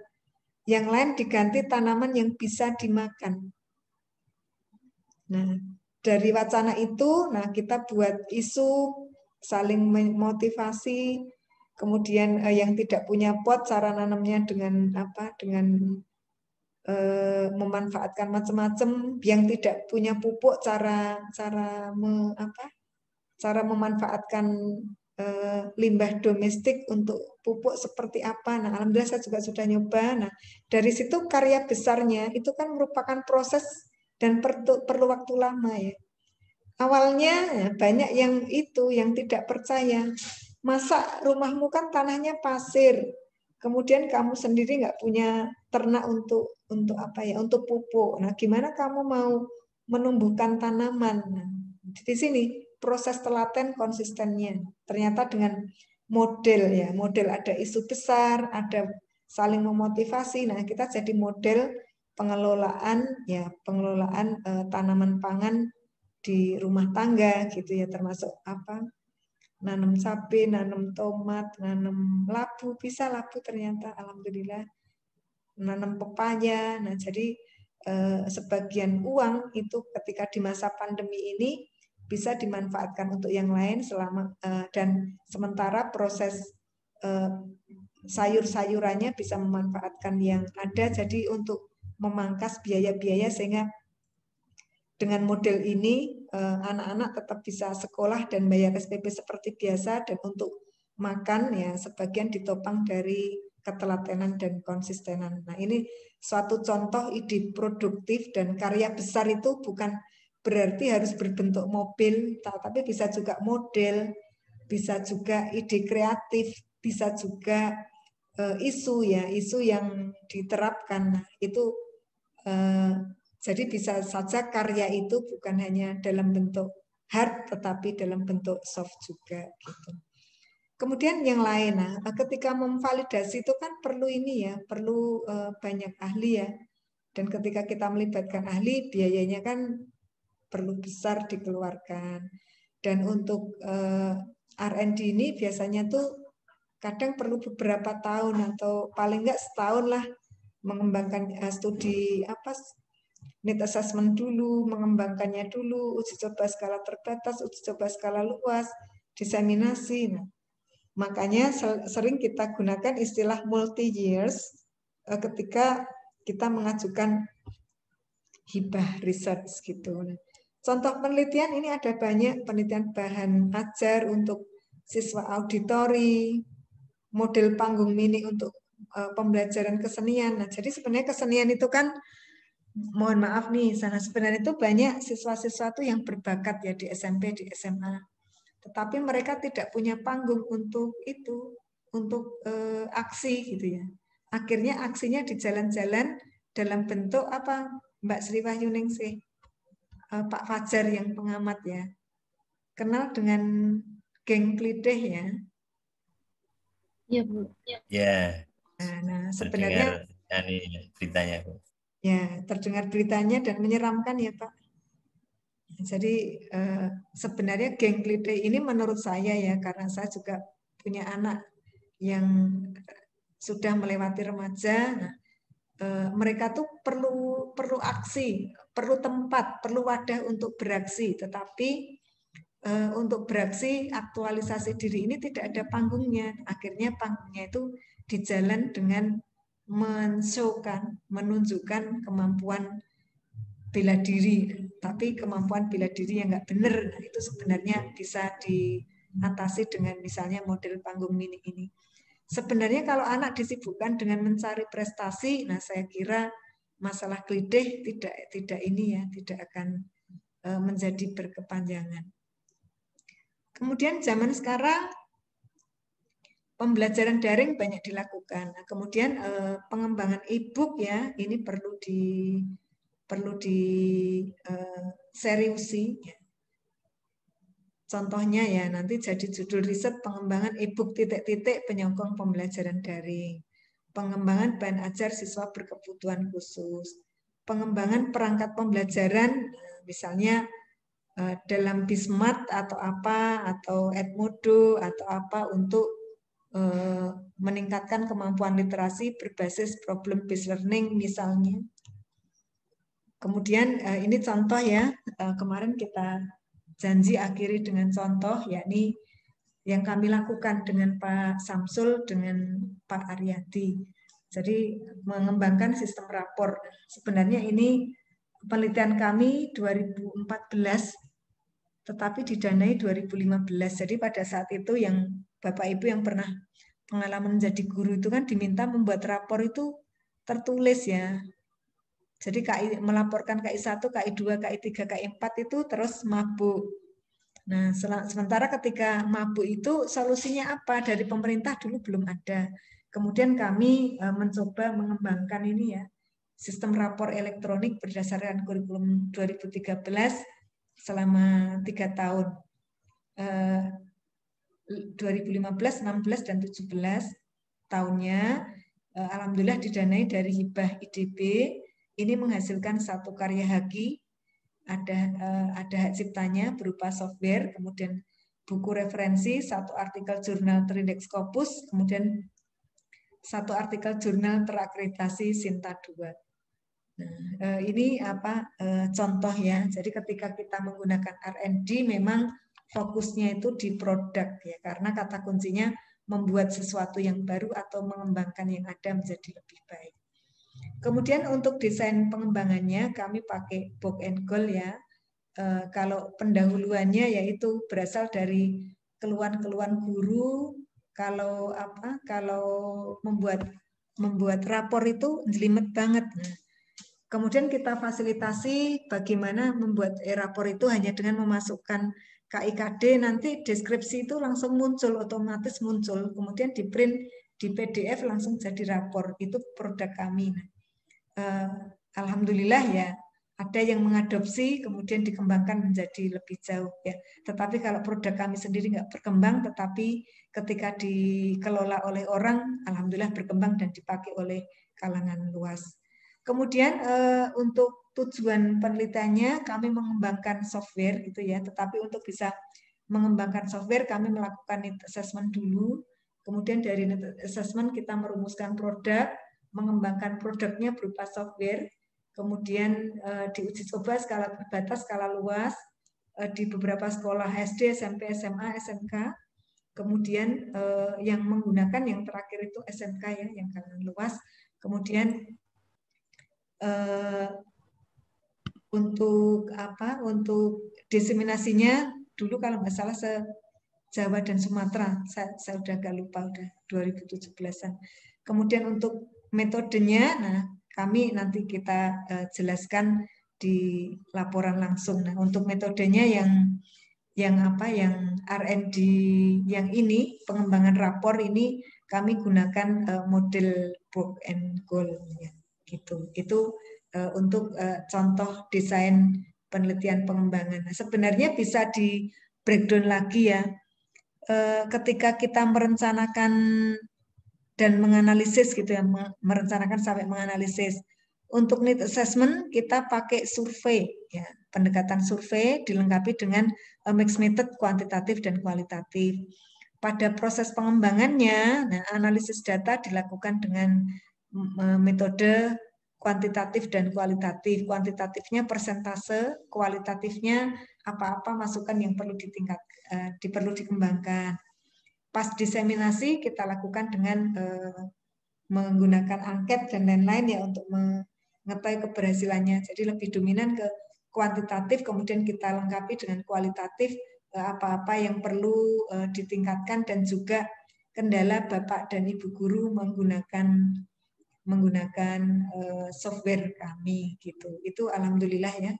yang lain diganti tanaman yang bisa dimakan. Nah, dari wacana itu, nah kita buat isu, saling memotivasi, kemudian yang tidak punya pot cara nanamnya dengan apa? Dengan memanfaatkan macam-macam, yang tidak punya pupuk cara memanfaatkan limbah domestik untuk pupuk seperti apa. Nah, alhamdulillah saya juga sudah nyoba. Nah, dari situ karya besarnya itu kan merupakan proses dan perlu waktu lama ya. Awalnya ya, banyak yang tidak percaya. Masa rumahmu kan tanahnya pasir, kemudian kamu sendiri nggak punya ternak untuk apa ya, untuk pupuk. Nah, gimana kamu mau menumbuhkan tanaman? Nah, di sini proses telaten konsistennya. Ternyata dengan model ada isu besar, ada saling memotivasi. Nah, kita jadi model pengelolaan tanaman pangan di rumah tangga gitu ya, termasuk apa? Nanam cabai, nanam tomat, nanam labu, bisa labu ternyata alhamdulillah. Nanam pepaya. Nah, jadi sebagian uang itu ketika di masa pandemi ini bisa dimanfaatkan untuk yang lain dan sementara proses sayur-sayurannya bisa memanfaatkan yang ada, jadi untuk memangkas biaya-biaya sehingga dengan model ini anak-anak tetap bisa sekolah dan bayar SPP seperti biasa, dan untuk makan ya sebagian ditopang dari ketelatenan dan konsistenan. Nah, ini suatu contoh ide produktif, dan karya besar itu bukan berarti harus berbentuk mobil, tapi bisa juga model, bisa juga ide kreatif, bisa juga isu yang diterapkan. Nah, itu jadi bisa saja karya itu bukan hanya dalam bentuk hard, tetapi dalam bentuk soft juga gitu. Kemudian yang lain, nah ketika memvalidasi itu kan perlu perlu banyak ahli ya. Dan ketika kita melibatkan ahli, biayanya kan perlu besar dikeluarkan. Dan untuk R&D ini biasanya tuh kadang perlu beberapa tahun atau paling enggak setahun lah, mengembangkan studi need assessment dulu, mengembangkannya dulu, uji coba skala terbatas, uji coba skala luas, diseminasi. Nah, makanya sering kita gunakan istilah multi years ketika kita mengajukan hibah research gitu. Nah, contoh penelitian ini ada banyak, penelitian bahan ajar untuk siswa auditori, model panggung mini untuk pembelajaran kesenian. Nah, jadi sebenarnya kesenian itu kan, mohon maaf nih, sebenarnya itu banyak siswa-siswa tuh yang berbakat ya di SMP, di SMA. Tetapi mereka tidak punya panggung untuk itu, untuk aksi gitu ya. Akhirnya aksinya di jalan-jalan dalam bentuk apa, Mbak Sri Wahyuningsih, Pak Fajar yang pengamat ya, kenal dengan geng klideh ya. Iya, Bu. Ya, Nah, terdengar sebenarnya beritanya, Bu. ya, terdengar beritanya dan menyeramkan ya Pak. Jadi sebenarnya geng klideh ini menurut saya ya, karena saya juga punya anak yang sudah melewati remaja, nah, mereka tuh perlu aksi, perlu tempat, perlu wadah untuk beraksi, tetapi untuk beraksi aktualisasi diri ini tidak ada panggungnya. Akhirnya panggungnya itu di jalan dengan menunjukkan kemampuan bela diri, tapi kemampuan bela diri yang nggak benar, nah, itu sebenarnya bisa diatasi dengan misalnya model panggung mini ini. Sebenarnya kalau anak disibukkan dengan mencari prestasi, nah saya kira masalah kelitih tidak ini ya, tidak akan menjadi berkepanjangan. Kemudian zaman sekarang pembelajaran daring banyak dilakukan. Nah, kemudian pengembangan e-book ya, ini perlu seriusi. Ya. Contohnya ya nanti jadi judul riset pengembangan e-book titik-titik penyokong pembelajaran daring, pengembangan bahan ajar siswa berkebutuhan khusus, pengembangan perangkat pembelajaran, misalnya dalam Bismart atau apa, atau Edmodo atau apa untuk meningkatkan kemampuan literasi berbasis problem based learning misalnya. Kemudian ini contoh ya, kemarin kita janji akhiri dengan contoh, yakni yang kami lakukan dengan Pak Samsul, dengan Pak Aryadi. Jadi mengembangkan sistem rapor. Sebenarnya ini penelitian kami 2014, tetapi didanai 2015. Jadi pada saat itu yang Bapak Ibu yang pernah pengalaman menjadi guru itu kan diminta membuat rapor itu tertulis ya. Jadi melaporkan KI 1, KI 2, KI 3, KI 4 itu terus mabuk. Nah, sementara ketika mabuk itu solusinya apa? Dari pemerintah dulu belum ada. Kemudian kami mencoba mengembangkan ini ya, sistem rapor elektronik berdasarkan kurikulum 2013 selama 3 tahun. 2015, 16, dan 17 tahunnya, alhamdulillah didanai dari hibah IDB. Ini menghasilkan satu karya haki, ada hak ciptanya berupa software, kemudian buku referensi, satu artikel jurnal terindeks Scopus, kemudian satu artikel jurnal terakreditasi Sinta 2. Nah, ini contoh ya. Jadi ketika kita menggunakan R&D memang fokusnya itu di produk ya, karena kata kuncinya membuat sesuatu yang baru atau mengembangkan yang ada menjadi lebih baik. Kemudian untuk desain pengembangannya kami pakai book and goal ya. Kalau pendahuluannya yaitu berasal dari keluhan-keluhan guru. Kalau membuat rapor itu jelimet banget. Nah, kemudian kita fasilitasi bagaimana membuat rapor itu hanya dengan memasukkan KIKD, nanti deskripsi itu langsung muncul, otomatis muncul. Kemudian di print di PDF langsung jadi rapor. Itu produk kami. Alhamdulillah ya, ada yang mengadopsi kemudian dikembangkan menjadi lebih jauh ya. Tetapi kalau produk kami sendiri nggak berkembang, tetapi ketika dikelola oleh orang, alhamdulillah berkembang dan dipakai oleh kalangan luas. Kemudian untuk tujuan penelitiannya kami mengembangkan software gitu ya. Tetapi untuk bisa mengembangkan software kami melakukan need assessment dulu. Kemudian dari need assessment kita merumuskan produk, mengembangkan produknya berupa software, kemudian diuji coba skala terbatas, skala luas di beberapa sekolah SD, SMP, SMA, SMK. Kemudian yang menggunakan yang terakhir itu SMK ya, yang kalangan luas. Kemudian untuk diseminasinya dulu kalau nggak salah Jawa dan Sumatera, saya udah agak lupa, udah 2017-an. Kemudian untuk metodenya, nah kami nanti kita jelaskan di laporan langsung. Nah untuk metodenya yang R&D yang ini pengembangan rapor ini kami gunakan model book and goal ya, gitu. Itu untuk contoh desain penelitian pengembangan. Nah, sebenarnya bisa di breakdown lagi ya. Ketika kita merencanakan dan menganalisis gitu ya, merencanakan sampai menganalisis. Untuk need assessment kita pakai survei ya, pendekatan survei dilengkapi dengan mixed method kuantitatif dan kualitatif. Pada proses pengembangannya, nah, analisis data dilakukan dengan metode kuantitatif dan kualitatif. Kuantitatifnya persentase, kualitatifnya apa-apa masukan yang perlu dikembangkan. Pas diseminasi kita lakukan dengan menggunakan angket dan lain-lain ya untuk mengetahui keberhasilannya. Jadi lebih dominan ke kuantitatif, kemudian kita lengkapi dengan kualitatif apa-apa yang perlu ditingkatkan dan juga kendala Bapak dan Ibu guru menggunakan software kami gitu. Itu alhamdulillah ya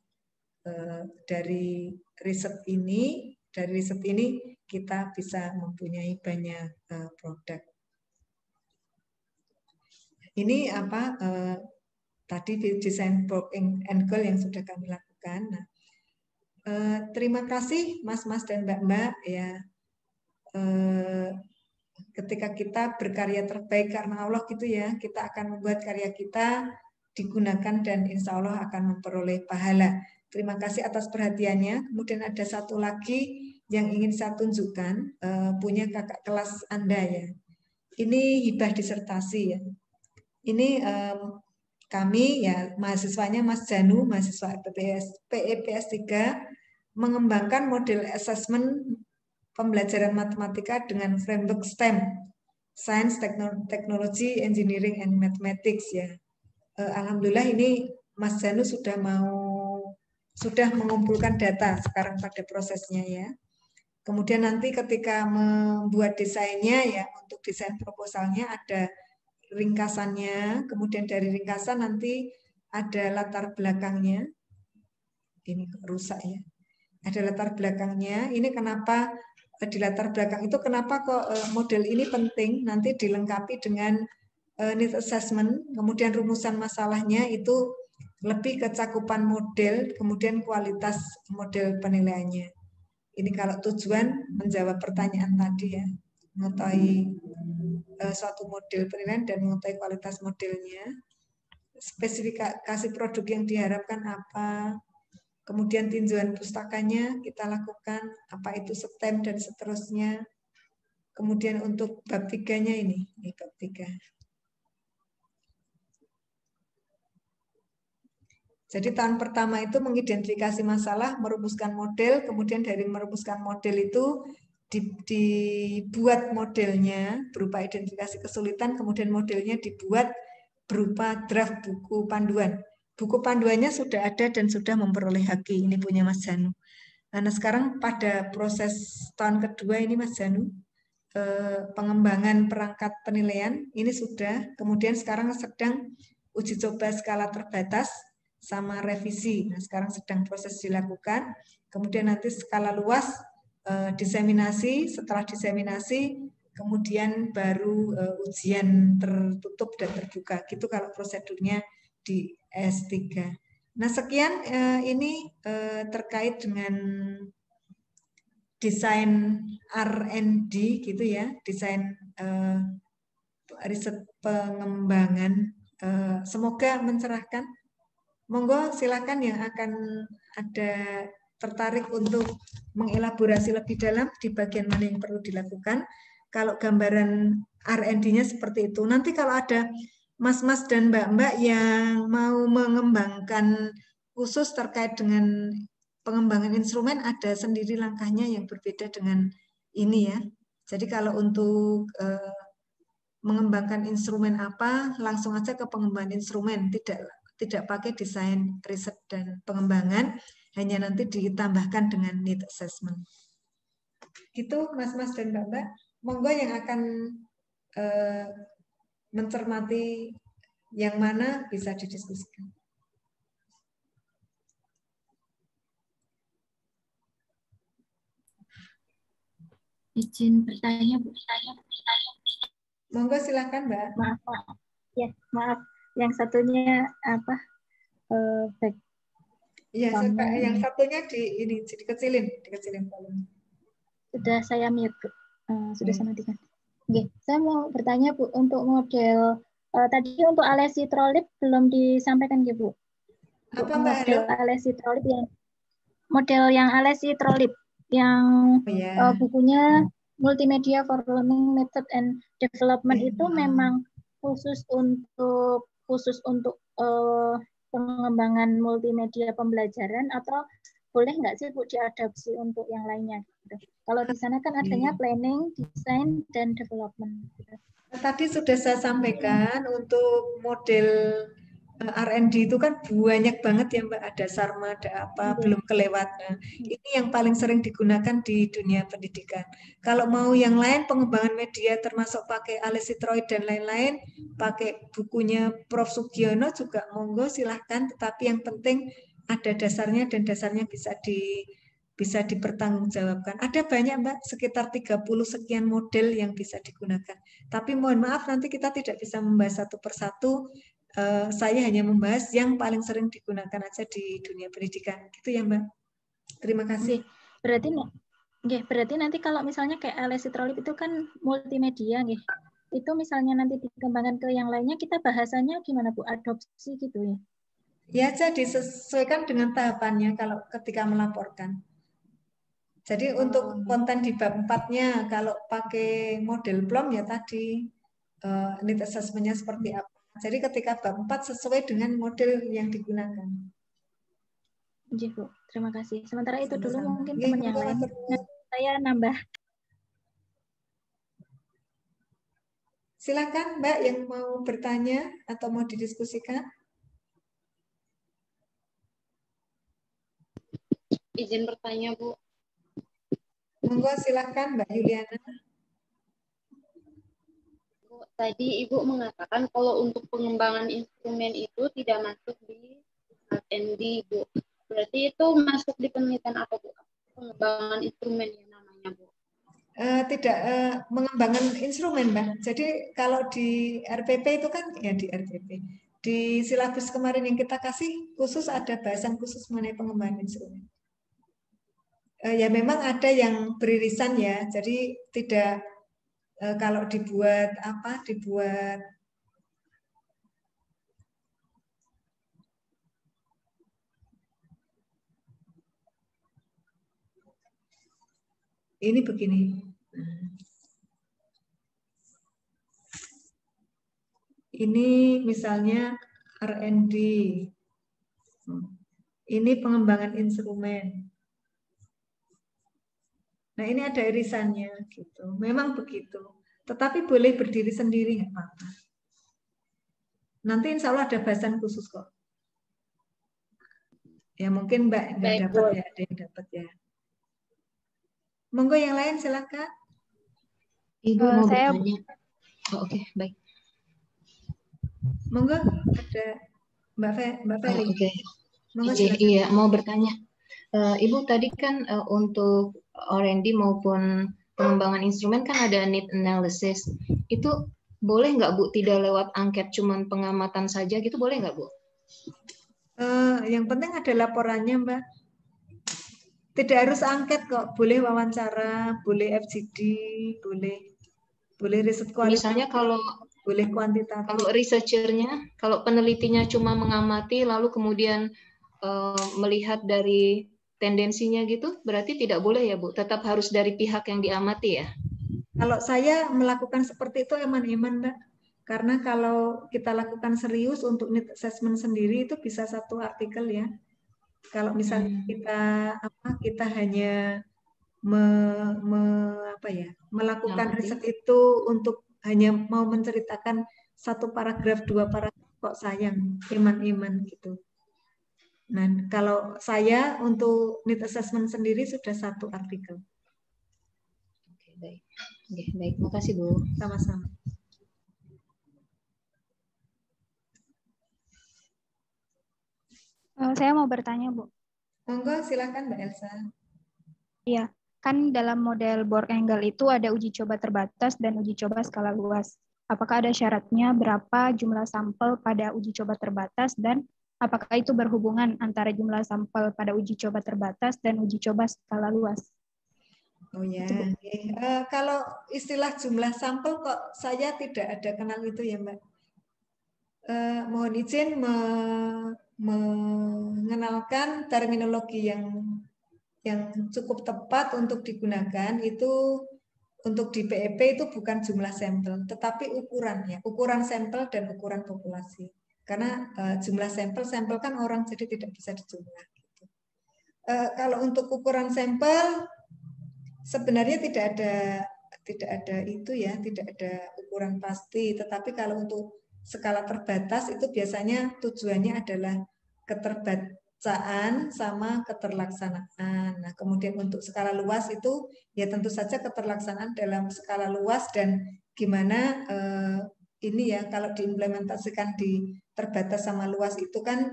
dari riset ini kita bisa mempunyai banyak produk. Ini tadi desain box and goal yang sudah kami lakukan. Nah, terima kasih Mas-mas dan Mbak-mbak ya. Ketika kita berkarya terbaik karena Allah gitu ya, kita akan membuat karya kita digunakan dan insya Allah akan memperoleh pahala. Terima kasih atas perhatiannya. Kemudian ada satu lagi yang ingin saya tunjukkan, punya kakak kelas Anda ya. Ini hibah disertasi ya. Ini kami ya mahasiswanya Mas Janu, mahasiswa PEPS 3, mengembangkan model assessment pembelajaran matematika dengan framework STEM, Science, Technology, Engineering, and Mathematics ya. Alhamdulillah ini Mas Janu sudah mengumpulkan data sekarang pada prosesnya ya. Kemudian nanti ketika membuat desainnya ya, untuk desain proposalnya ada ringkasannya, kemudian dari ringkasan nanti ada latar belakangnya. Ini rusak ya. Ada latar belakangnya. Ini kenapa di latar belakang itu kenapa kok model ini penting, nanti dilengkapi dengan need assessment, kemudian rumusan masalahnya itu lebih ke cakupan model, kemudian kualitas model penilaiannya. Ini kalau tujuan menjawab pertanyaan tadi ya, mengetahui suatu model penilaian dan mengetahui kualitas modelnya, spesifikasi produk yang diharapkan apa, kemudian tinjauan pustakanya kita lakukan, apa itu STEM dan seterusnya. Kemudian untuk bab 3-nya ini bab 3. Jadi tahun pertama itu mengidentifikasi masalah, merumuskan model, kemudian dari merumuskan model itu dibuat modelnya berupa identifikasi kesulitan, kemudian modelnya dibuat berupa draft buku panduan. Buku panduannya sudah ada dan sudah memperoleh HQ, ini punya Mas Janu. Nah sekarang pada proses tahun kedua ini Mas Janu, pengembangan perangkat penilaian ini sudah, kemudian sekarang sedang uji coba skala terbatas sama revisi. Nah sekarang sedang proses dilakukan, kemudian nanti skala luas, diseminasi, setelah diseminasi kemudian baru ujian tertutup dan terbuka. Gitu kalau prosedurnya di S3. Nah sekian ini terkait dengan desain R&D gitu ya, desain riset pengembangan. Semoga mencerahkan. Monggo silakan yang akan ada tertarik untuk mengelaborasi lebih dalam di bagian mana yang perlu dilakukan. Kalau gambaran R&D-nya seperti itu. Nanti kalau ada mas-mas dan mbak-mbak yang mau mengembangkan khusus terkait dengan pengembangan instrumen, ada sendiri langkahnya yang berbeda dengan ini ya. Jadi kalau untuk mengembangkan instrumen apa, langsung aja ke pengembangan instrumen, tidak pakai desain riset dan pengembangan, hanya nanti ditambahkan dengan need assessment. Gitu mas-mas dan mbak-mbak. Monggo yang akan mencermati yang mana bisa didiskusikan. Izin bertanya, Bu. Monggo silakan Mbak. Maaf, Pak. Ya, maaf. Yang satunya apa? Back. Iya, yang satunya dikecilin volume. Sudah saya mute, Bu. Sudah saya matikan. Oke, saya mau bertanya Bu, untuk model tadi untuk alesitrolip belum disampaikan ya Bu. Apa Mbak? Model alesitrolip yang alesitrolip yang bukunya Multimedia for Learning Method and Development itu memang khusus untuk pengembangan multimedia pembelajaran, atau boleh nggak sih Bu diadopsi untuk yang lainnya? Gitu. Kalau di sana kan adanya planning, design, dan development. Gitu. Tadi sudah saya sampaikan untuk model R&D itu kan banyak banget ya Mbak, ada Sarma, ada apa, belum kelewat. Nah, ini yang paling sering digunakan di dunia pendidikan. Kalau mau yang lain, pengembangan media termasuk pakai Alesitroid dan lain-lain, pakai bukunya Prof. Sugiono juga monggo silahkan, tetapi yang penting ada dasarnya dan dasarnya bisa dipertanggungjawabkan. Ada banyak Mbak, sekitar 30 sekian model yang bisa digunakan. Tapi mohon maaf nanti kita tidak bisa membahas satu persatu. Saya hanya membahas yang paling sering digunakan aja di dunia pendidikan. Gitu ya Mbak. Terima kasih. Berarti nanti kalau misalnya kayak Alesitrolip itu kan multimedia nih. Itu misalnya nanti dikembangkan ke yang lainnya, kita bahasanya gimana Bu? Adopsi gitu ya? Ya, jadi disesuaikan dengan tahapannya kalau ketika melaporkan. Jadi untuk konten di bab 4-nya, kalau pakai model PLOM ya tadi, need assessment-nya seperti apa. Jadi ketika bab 4 sesuai dengan model yang digunakan. Iya Bu, terima kasih. Sementara itu dulu Sama-sama. mungkin teman yang lain. Nah, saya nambah. Silakan Mbak yang mau bertanya atau mau didiskusikan. Izin bertanya Bu. Monggo silakan Mbak Yuliana. Tadi Ibu mengatakan kalau untuk pengembangan instrumen itu tidak masuk di R&D, Bu. Berarti itu masuk di penelitian apa, Bu? Pengembangan instrumen yang namanya, Bu? Tidak mengembangkan instrumen, Mbak. Jadi kalau di RPP itu kan ya di RPP. Di silabus kemarin yang kita kasih khusus ada bahasan khusus mengenai pengembangan instrumen. Ya memang ada yang beririsan ya. Jadi tidak kalau dibuat ini begini. Ini misalnya R&D. Ini pengembangan instrumen. Nah, ini ada irisannya gitu. Memang begitu. Tetapi boleh berdiri sendiri nggak apa-apa. Nanti insya Allah ada bahasan khusus kok. Ya mungkin Mbak nggak dapat ya, ada yang dapat ya. Monggo yang lain silakan. Ibu mau bertanya. Oke, baik. Monggo ada Mbak Feli. Oke. Monggo Iya, mau bertanya. Ibu tadi kan untuk R&D maupun pengembangan instrumen kan ada need analysis. Itu boleh nggak Bu tidak lewat angket, cuman pengamatan saja gitu, boleh nggak Bu? Yang penting ada laporannya Mbak. Tidak harus angket kok, boleh wawancara, boleh FGD, boleh riset kualitas. Misalnya kalau boleh kuantitatif. Kalau researchernya, kalau penelitinya cuma mengamati lalu kemudian melihat dari tendensinya gitu, berarti tidak boleh ya Bu? Tetap harus dari pihak yang diamati ya? Kalau saya melakukan seperti itu eman-eman Mbak. Karena kalau kita lakukan serius untuk need assessment sendiri itu bisa satu artikel ya. Kalau misalnya kita hanya melakukan riset itu untuk hanya mau menceritakan satu paragraf, dua paragraf, kok sayang, eman-eman gitu. Nah, kalau saya untuk need assessment sendiri sudah satu artikel. Oke, baik. Oke, baik. Makasih Bu. Sama-sama. Saya mau bertanya Bu. Monggo silakan Mbak Elsa. Iya, kan dalam model Borg Angle itu ada uji coba terbatas dan uji coba skala luas. Apakah ada syaratnya berapa jumlah sampel pada uji coba terbatas dan apakah itu berhubungan antara jumlah sampel pada uji coba terbatas dan uji coba skala luas? Oh ya, kalau istilah jumlah sampel kok saya tidak ada kenal itu ya Mbak. Mohon izin mengenalkan terminologi yang cukup tepat untuk digunakan itu untuk di PEP itu bukan jumlah sampel, tetapi ukurannya, ukuran sampel dan ukuran populasi. Karena jumlah sampel kan orang, jadi tidak bisa dijumlah. Gitu. Kalau untuk ukuran sampel sebenarnya tidak ada itu ya, tidak ada ukuran pasti. Tetapi kalau untuk skala terbatas itu biasanya tujuannya adalah keterbacaan sama keterlaksanaan. Nah, kemudian untuk skala luas itu ya tentu saja keterlaksanaan dalam skala luas dan gimana ini ya kalau diimplementasikan di terbatas sama luas itu kan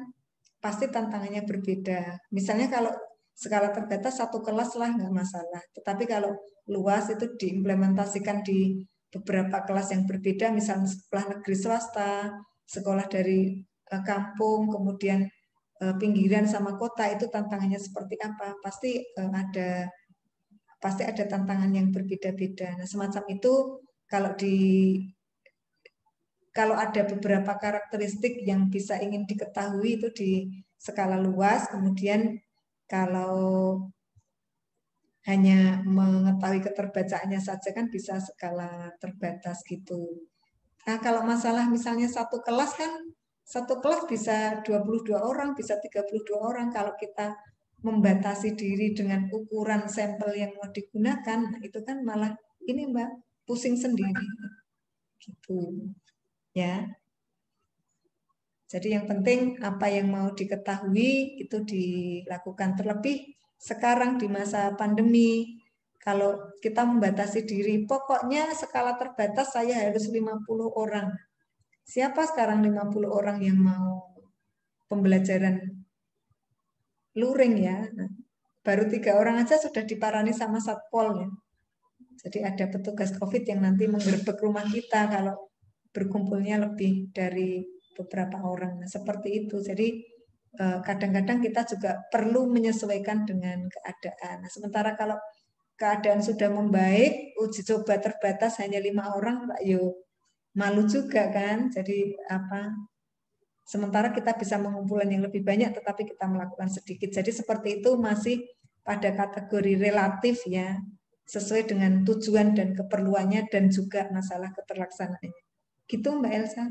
pasti tantangannya berbeda. Misalnya kalau skala terbatas satu kelas lah nggak masalah. Tetapi kalau luas itu diimplementasikan di beberapa kelas yang berbeda, misalnya sekolah negeri swasta, sekolah dari kampung, kemudian pinggiran sama kota, itu tantangannya seperti apa? Pasti ada tantangan yang berbeda-beda. Nah, semacam itu kalau ada beberapa karakteristik yang bisa ingin diketahui itu di skala luas, kemudian kalau hanya mengetahui keterbacaannya saja kan bisa skala terbatas gitu. Nah, kalau masalah misalnya satu kelas bisa 22 orang, bisa 32 orang. Kalau kita membatasi diri dengan ukuran sampel yang mau digunakan, nah itu kan malah ini Mbak, pusing sendiri. Gitu. Ya. Jadi yang penting apa yang mau diketahui itu dilakukan, terlebih sekarang di masa pandemi. Kalau kita membatasi diri, pokoknya skala terbatas saya harus 50 orang. Siapa sekarang 50 orang yang mau pembelajaran luring ya? Nah, baru 3 orang aja sudah diparani sama Satpol ya. Jadi ada petugas COVID yang nanti menggerebek rumah kita kalau berkumpulnya lebih dari beberapa orang. Nah, seperti itu. Jadi kadang-kadang kita juga perlu menyesuaikan dengan keadaan. Nah, sementara kalau keadaan sudah membaik, uji coba terbatas hanya 5 orang, Pak Yo, malu juga kan. Jadi sementara kita bisa mengumpulkan yang lebih banyak, tetapi kita melakukan sedikit. Jadi seperti itu masih pada kategori relatif ya, sesuai dengan tujuan dan keperluannya dan juga masalah keterlaksanaannya. Gitu Mbak Elsa.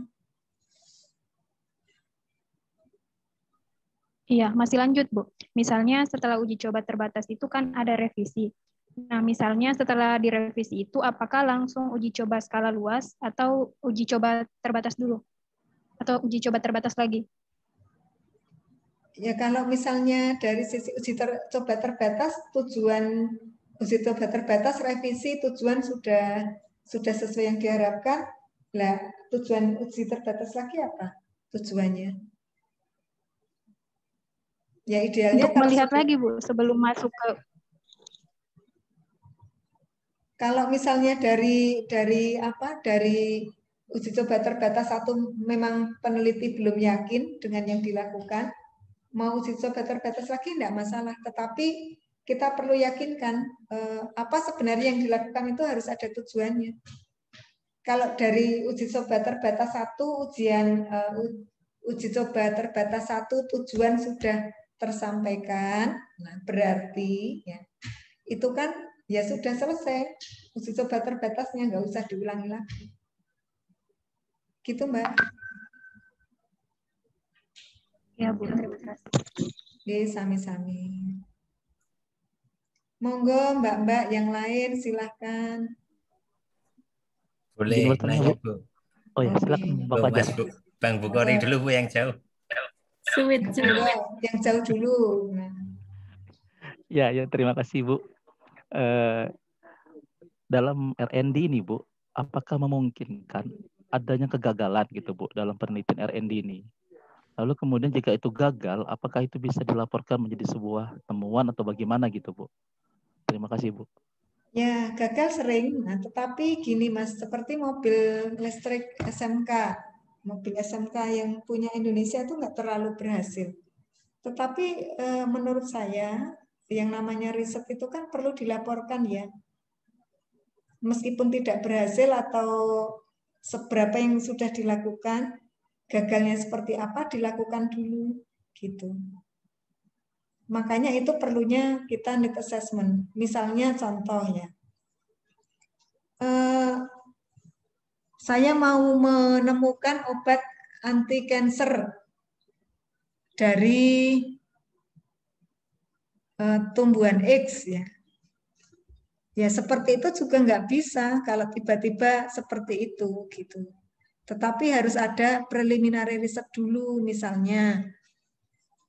Iya, masih lanjut, Bu. Misalnya setelah uji coba terbatas itu kan ada revisi. Nah, misalnya setelah direvisi itu, apakah langsung uji coba skala luas atau uji coba terbatas dulu? Atau uji coba terbatas lagi? Ya, kalau misalnya dari sisi uji coba terbatas, tujuan uji coba terbatas, revisi, tujuan sudah sesuai yang diharapkan. Lah, tujuan uji terbatas lagi apa tujuannya? Ya idealnya untuk melihat lagi Bu sebelum masuk ke. Kalau misalnya dari uji coba terbatas satu memang peneliti belum yakin dengan yang dilakukan, mau uji coba terbatas lagi tidak masalah. Tetapi kita perlu yakinkan apa sebenarnya yang dilakukan itu harus ada tujuannya. Kalau dari uji coba terbatas satu, uji coba terbatas satu tujuan sudah tersampaikan, nah berarti ya itu kan ya sudah selesai uji coba terbatasnya, nggak usah diulangi lagi. Gitu Mbak. Ya Bu, terima kasih. Oke, sami-sami. Monggo Mbak-mbak yang lain silahkan. Boleh nanya Bu. Oh ya, silakan Bapak Mas Bu. Bang Bukhari dulu Bu yang jauh. Yang jauh dulu. Nah. Ya, terima kasih Bu. Dalam R&D ini Bu, apakah memungkinkan adanya kegagalan gitu Bu dalam penelitian R&D ini? Lalu kemudian jika itu gagal, apakah itu bisa dilaporkan menjadi sebuah temuan atau bagaimana gitu Bu? Terima kasih Bu. Ya, gagal sering. Nah, tetapi gini Mas, seperti mobil listrik SMK. Mobil SMK yang punya Indonesia itu nggak terlalu berhasil. Tetapi menurut saya, yang namanya riset itu kan perlu dilaporkan ya. Meskipun tidak berhasil atau seberapa yang sudah dilakukan, gagalnya seperti apa dilakukan dulu gitu. Makanya itu perlunya kita need assessment. Misalnya contoh ya, saya mau menemukan obat anti cancer dari tumbuhan X ya. Ya seperti itu juga nggak bisa kalau tiba-tiba seperti itu gitu. Tetapi harus ada preliminary riset dulu, misalnya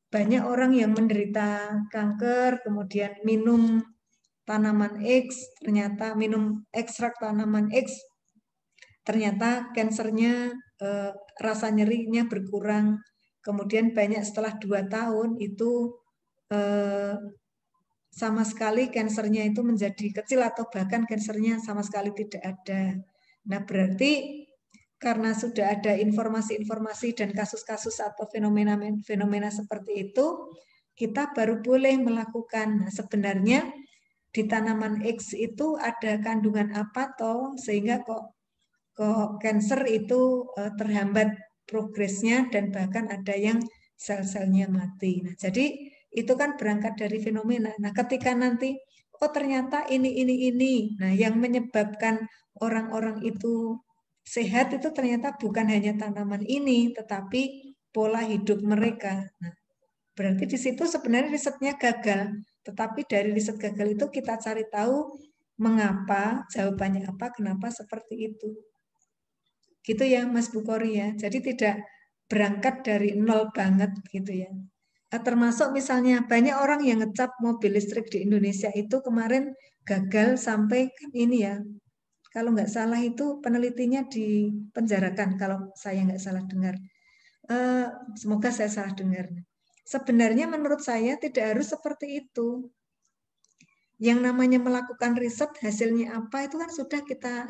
banyak orang yang menderita kanker kemudian minum tanaman X, ternyata minum ekstrak tanaman X, ternyata kansernya rasa nyerinya berkurang. Kemudian banyak setelah 2 tahun itu sama sekali kansernya itu menjadi kecil atau bahkan kansernya sama sekali tidak ada. Nah, berarti karena sudah ada informasi-informasi dan kasus-kasus atau fenomena seperti itu, kita baru boleh melakukan. Nah, sebenarnya di tanaman X itu ada kandungan apa toh sehingga kok kanker itu terhambat progresnya dan bahkan ada yang sel-selnya mati. Nah, jadi itu kan berangkat dari fenomena. Nah, ketika nanti oh ternyata ini. Nah, yang menyebabkan orang-orang itu sehat itu ternyata bukan hanya tanaman ini, tetapi pola hidup mereka. Nah, berarti di situ sebenarnya risetnya gagal. Tetapi dari riset gagal itu kita cari tahu mengapa, jawabannya apa, kenapa seperti itu. Gitu ya Mas Bukhari ya. Jadi tidak berangkat dari nol banget gitu ya. Termasuk misalnya banyak orang yang ngecap mobil listrik di Indonesia itu kemarin gagal sampai kan ini ya. Kalau nggak salah itu penelitinya dipenjarakan kalau saya nggak salah dengar. Semoga saya salah dengar. Sebenarnya menurut saya tidak harus seperti itu. Yang namanya melakukan riset hasilnya apa itu kan sudah kita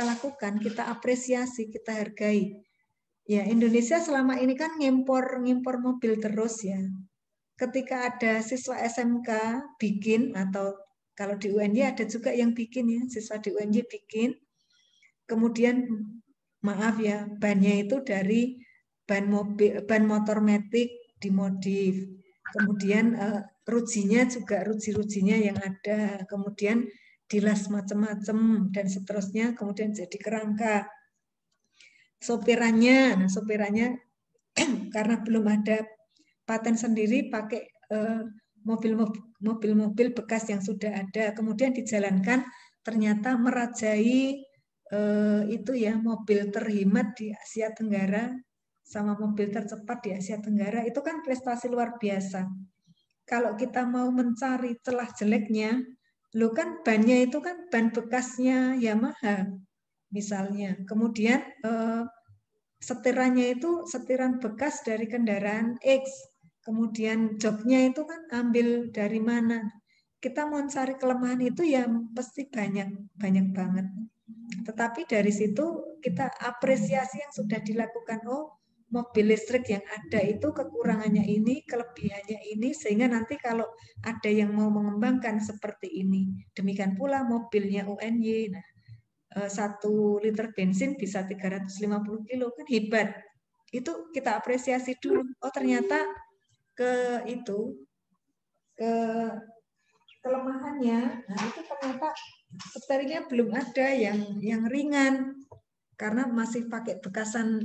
lakukan, kita apresiasi, kita hargai. Ya, Indonesia selama ini kan ngimpor mobil terus ya. Ketika ada siswa SMK bikin atau kalau di UNY ada juga yang bikin ya, siswa di UNY bikin. Kemudian maaf ya, bannya itu dari ban motor matic dimodif. Kemudian ruji-rujinya yang ada, kemudian dilas macam-macam dan seterusnya, kemudian jadi kerangka. Sopirannya karena belum ada paten sendiri pakai mobil-mobil bekas yang sudah ada, kemudian dijalankan ternyata merajai itu ya mobil terhemat di Asia Tenggara sama mobil tercepat di Asia Tenggara, itu kan prestasi luar biasa. Kalau kita mau mencari celah jeleknya, lo kan bannya itu kan ban bekasnya Yamaha misalnya, kemudian setirannya itu setiran bekas dari kendaraan X, kemudian joknya itu kan ambil dari mana. Kita mau cari kelemahan itu ya pasti banyak banget. Tetapi dari situ kita apresiasi yang sudah dilakukan. Oh, mobil listrik yang ada itu kekurangannya ini, kelebihannya ini, sehingga nanti kalau ada yang mau mengembangkan seperti ini. Demikian pula mobilnya UNY. Nah, 1 liter bensin bisa 350 kilo, kan hebat. Itu kita apresiasi dulu. Oh, ternyata ke kelemahannya, nah itu ternyata setelahnya belum ada yang ringan karena masih pakai bekasan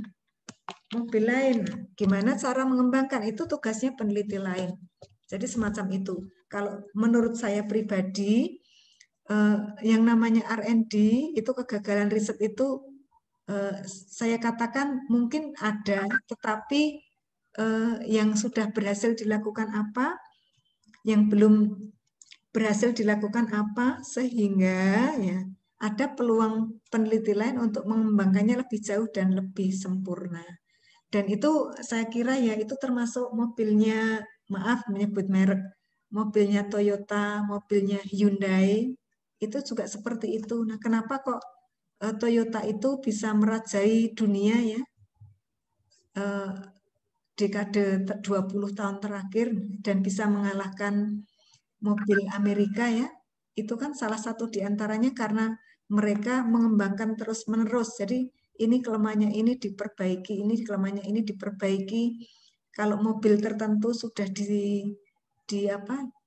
mobil lain. Gimana cara mengembangkan itu tugasnya peneliti lain. Jadi semacam itu. Kalau menurut saya pribadi, yang namanya R&D itu kegagalan riset itu saya katakan mungkin ada, tetapi yang sudah berhasil dilakukan apa, yang belum berhasil dilakukan apa, sehingga ya ada peluang peneliti lain untuk mengembangkannya lebih jauh dan lebih sempurna. Dan itu saya kira ya itu termasuk mobilnya, maaf menyebut merek, mobilnya Toyota, mobilnya Hyundai, itu juga seperti itu. Nah, kenapa kok Toyota itu bisa merajai dunia ya, dekade 20 tahun terakhir dan bisa mengalahkan mobil Amerika ya, itu kan salah satu diantaranya karena mereka mengembangkan terus-menerus. Jadi ini kelemahannya ini diperbaiki, ini kelemahannya ini diperbaiki. Kalau mobil tertentu sudah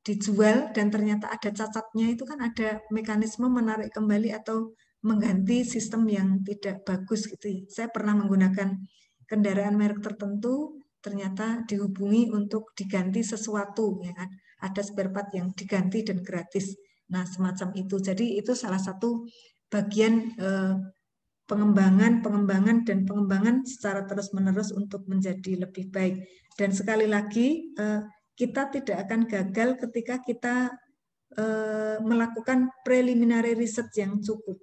dijual dan ternyata ada cacatnya, itu kan ada mekanisme menarik kembali atau mengganti sistem yang tidak bagus gitu ya. Saya pernah menggunakan kendaraan merek tertentu ternyata dihubungi untuk diganti sesuatu, ya kan? Ada spare part yang diganti dan gratis. Nah, semacam itu. Jadi itu salah satu bagian pengembangan dan pengembangan secara terus-menerus untuk menjadi lebih baik. Dan sekali lagi, kita tidak akan gagal ketika kita melakukan preliminary research yang cukup.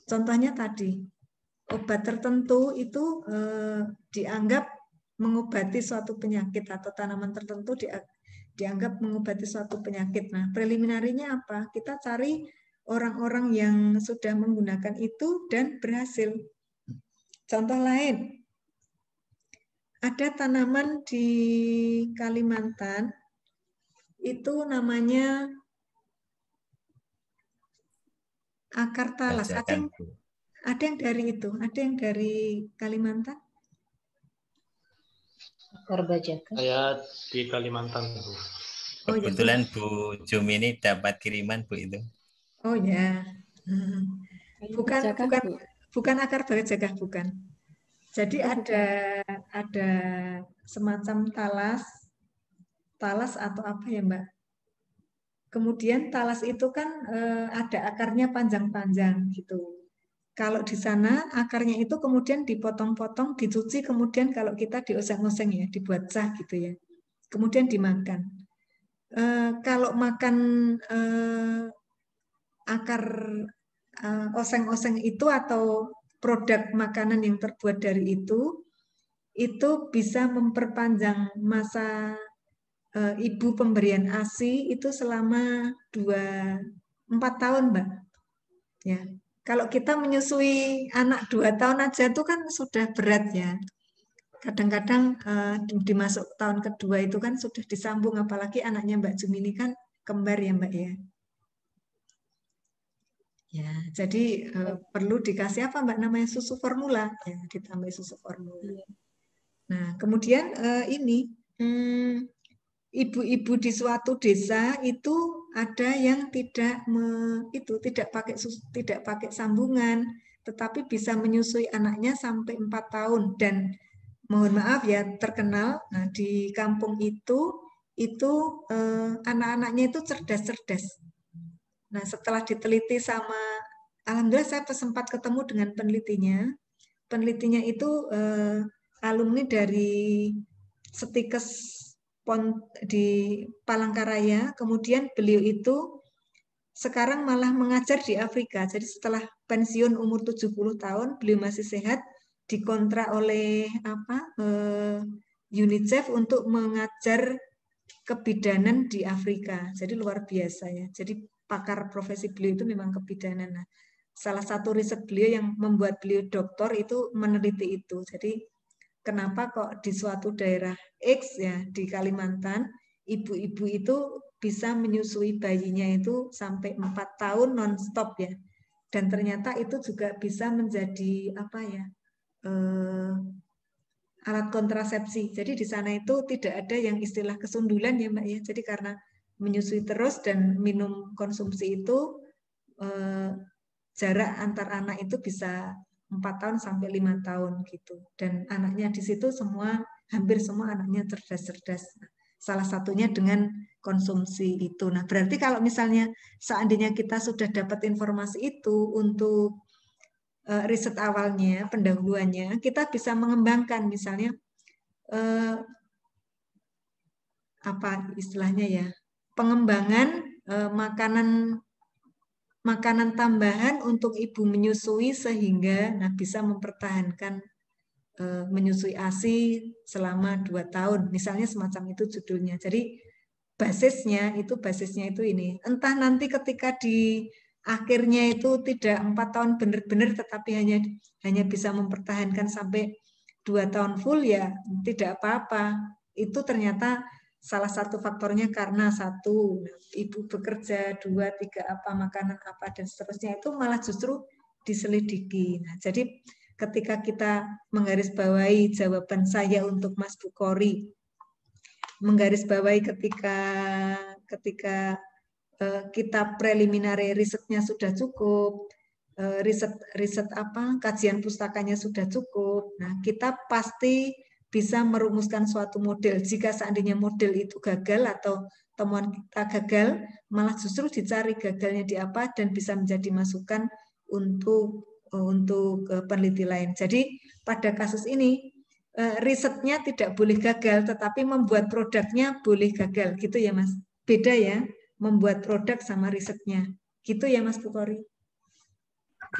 Contohnya tadi, obat tertentu itu dianggap mengobati suatu penyakit atau tanaman tertentu dianggap mengobati suatu penyakit. Nah, preliminarinya apa? Kita cari orang-orang yang sudah menggunakan itu dan berhasil. Contoh lain, ada tanaman di Kalimantan, itu namanya akar talas. Ada yang dari itu, ada yang dari Kalimantan? Akar bajakan. Saya di Kalimantan, Bu. Kebetulan Bu Jumi ini dapat kiriman Bu itu. Oh ya, bukan akar bajakan, bukan. Jadi ada semacam talas atau apa ya Mbak? Kemudian talas itu kan ada akarnya panjang-panjang gitu. Kalau di sana akarnya itu kemudian dipotong-potong, dicuci, kemudian kalau kita dioseng-oseng ya, dibuat cah gitu ya. Kemudian dimakan. Kalau makan akar oseng-oseng itu atau produk makanan yang terbuat dari itu bisa memperpanjang masa ibu pemberian ASI itu selama 4 tahun, Mbak. Ya. Kalau kita menyusui anak 2 tahun aja itu kan sudah berat ya. Kadang-kadang dimasuk tahun kedua itu kan sudah disambung, apalagi anaknya Mbak Jumi ini kan kembar ya Mbak ya. Ya, jadi perlu dikasih apa Mbak namanya susu formula ya, ditambah susu formula. Nah, kemudian ini ibu-ibu di suatu desa itu ada yang tidak pakai sambungan, tetapi bisa menyusui anaknya sampai 4 tahun dan mohon maaf ya terkenal. Nah, di kampung itu anak-anaknya itu cerdas-cerdas. Nah, setelah diteliti sama, alhamdulillah saya sempat ketemu dengan penelitinya. Penelitinya itu alumni dari Setikes di Palangkaraya. Kemudian beliau itu sekarang malah mengajar di Afrika. Jadi setelah pensiun umur 70 tahun, beliau masih sehat, dikontrak oleh UNICEF untuk mengajar kebidanan di Afrika. Jadi luar biasa ya. Jadi pakar profesi beliau itu memang kebidanan. Nah, salah satu riset beliau yang membuat beliau doktor itu meneliti itu. Jadi kenapa kok di suatu daerah X ya di Kalimantan ibu-ibu itu bisa menyusui bayinya itu sampai 4 tahun non-stop ya. Dan ternyata itu juga bisa menjadi alat kontrasepsi. Jadi di sana itu tidak ada yang istilah kesundulan ya Mbak ya. Jadi karena menyusui terus dan minum konsumsi itu jarak antar anak itu bisa 4 tahun sampai 5 tahun gitu. Dan anaknya di situ hampir semua anaknya cerdas-cerdas. Salah satunya dengan konsumsi itu. Nah, berarti kalau misalnya seandainya kita sudah dapat informasi itu untuk riset awalnya, pendahuluannya, kita bisa mengembangkan misalnya apa istilahnya ya, pengembangan makanan tambahan untuk ibu menyusui sehingga bisa mempertahankan menyusui ASI selama 2 tahun. Misalnya semacam itu judulnya. Jadi basisnya itu ini. Entah nanti ketika di akhirnya itu tidak 4 tahun benar-benar tetapi hanya bisa mempertahankan sampai 2 tahun full ya tidak apa-apa. Itu ternyata salah satu faktornya karena 1 ibu bekerja, 2, 3 makanan apa dan seterusnya itu malah justru diselidiki. Nah, jadi ketika kita menggarisbawahi jawaban saya untuk Mas Bukhori, menggarisbawahi ketika kita preliminary risetnya sudah cukup, riset apa, kajian pustakanya sudah cukup. Nah, kita pasti bisa merumuskan suatu model. Jika seandainya model itu gagal atau temuan kita gagal, malah justru dicari gagalnya di apa dan bisa menjadi masukan untuk peneliti lain. Jadi pada kasus ini risetnya tidak boleh gagal, tetapi membuat produknya boleh gagal, gitu ya Mas. Beda ya, membuat produk sama risetnya. Gitu ya Mas Bukhari.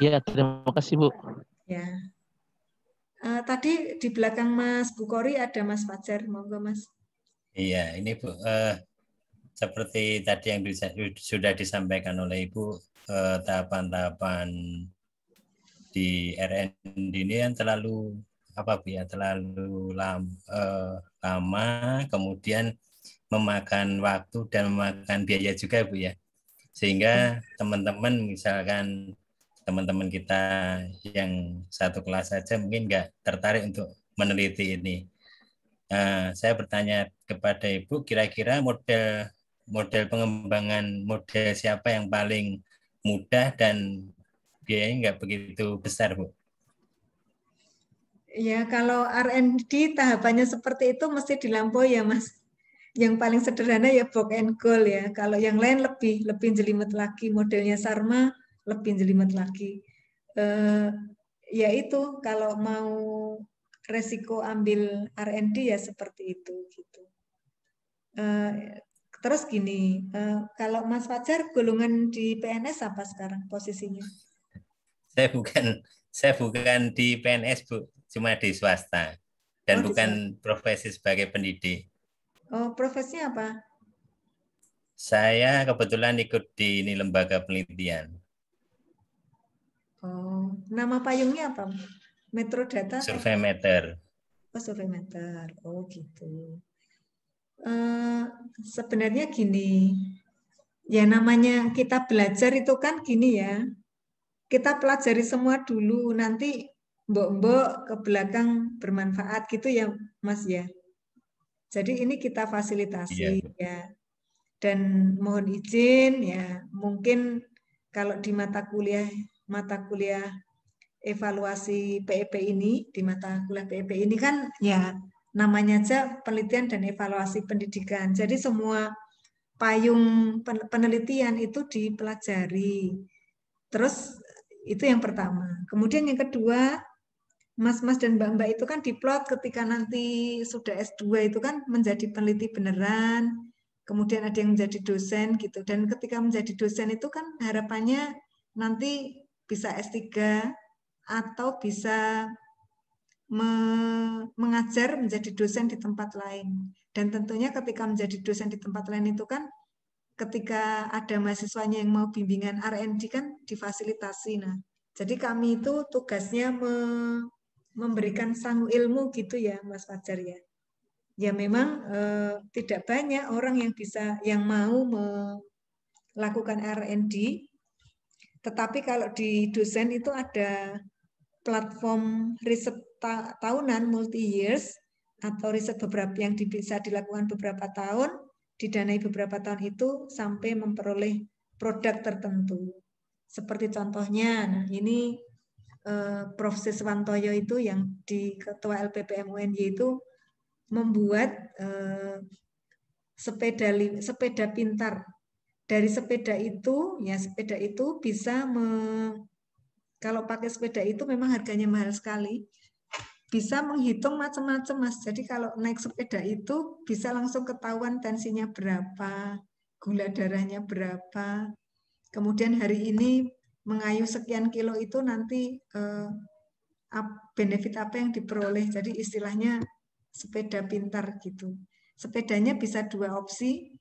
Iya, terima kasih Bu. Ya. Tadi di belakang Mas Bukhari ada Mas Fajar, monggo Mas. Iya, ini Bu, seperti tadi yang sudah disampaikan oleh Ibu, tahapan-tahapan di RND ini yang terlalu terlalu lama, kemudian memakan waktu dan memakan biaya juga Bu ya, sehingga teman-teman misalkan teman-teman kita yang satu kelas saja mungkin nggak tertarik untuk meneliti ini. Saya bertanya kepada Ibu, kira-kira model pengembangan model siapa yang paling mudah dan biayanya nggak begitu besar, Bu? Ya, kalau R&D tahapannya seperti itu mesti dilampaui ya, Mas. Yang paling sederhana ya box and goal ya. Kalau yang lain lebih jelimet lagi, modelnya Sarma lebih jelimet lagi. Ya itu, kalau mau resiko ambil R&D ya seperti itu gitu. Terus gini, kalau Mas Fajar golongan di PNS apa sekarang posisinya? Saya bukan di PNS, Bu, cuma di swasta dan bukan profesi sebagai pendidik. Oh, profesinya apa? Saya kebetulan ikut di ini lembaga penelitian. Oh, nama payungnya apa? Metrodata? Surveimeter. Oh, Surveimeter. Oh, gitu. Sebenarnya gini, ya namanya kita belajar itu kan gini ya, kita pelajari semua dulu, nanti mbok-mbok ke belakang bermanfaat gitu ya Mas ya. Jadi ini kita fasilitasi ya. Dan mohon izin ya, mungkin kalau di mata kuliah evaluasi PEP ini, di mata kuliah PEP ini kan ya namanya aja penelitian dan evaluasi pendidikan. Jadi semua payung penelitian itu dipelajari. Terus itu yang pertama. Kemudian yang kedua, Mas-mas dan Mbak-mbak itu kan diplot ketika nanti sudah S2 itu kan menjadi peneliti beneran, kemudian ada yang menjadi dosen gitu. Dan ketika menjadi dosen itu kan harapannya nanti bisa S3 atau bisa mengajar menjadi dosen di tempat lain. Dan tentunya ketika menjadi dosen di tempat lain itu kan ketika ada mahasiswanya yang mau bimbingan R&D kan difasilitasi. Nah, jadi kami itu tugasnya memberikan sangu ilmu gitu ya, Mas Fajar ya. Ya memang tidak banyak orang yang mau melakukan R&D, tetapi kalau di dosen itu ada platform riset tahunan multi years atau riset beberapa yang bisa dilakukan beberapa tahun, didanai beberapa tahun itu sampai memperoleh produk tertentu. Seperti contohnya, nah ini Prof. Siswantoyo itu yang di Ketua LPPM UNY itu membuat sepeda pintar. Dari sepeda itu, ya sepeda itu bisa kalau pakai sepeda itu memang harganya mahal sekali. Bisa menghitung macam-macam, Mas. Jadi kalau naik sepeda itu bisa langsung ketahuan tensinya berapa, gula darahnya berapa. Kemudian hari ini mengayuh sekian kilo itu nanti benefit apa yang diperoleh. Jadi istilahnya sepeda pintar gitu. Sepedanya bisa dua opsi,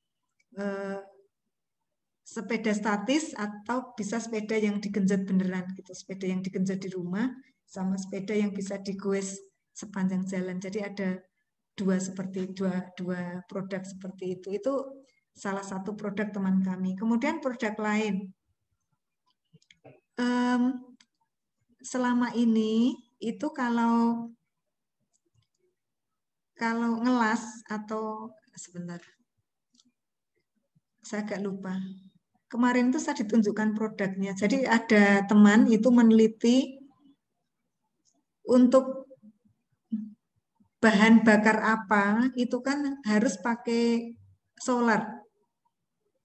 sepeda statis atau bisa sepeda yang digenjot beneran gitu. Sepeda yang digenjot di rumah sama sepeda yang bisa digoes sepanjang jalan. Jadi ada dua produk seperti itu. Itu salah satu produk teman kami. Kemudian produk lain. Selama ini itu kalau ngelas atau sebentar. Saya agak lupa. kemarin itu saya ditunjukkan produknya. Jadi ada teman itu meneliti untuk bahan bakar apa itu kan harus pakai solar.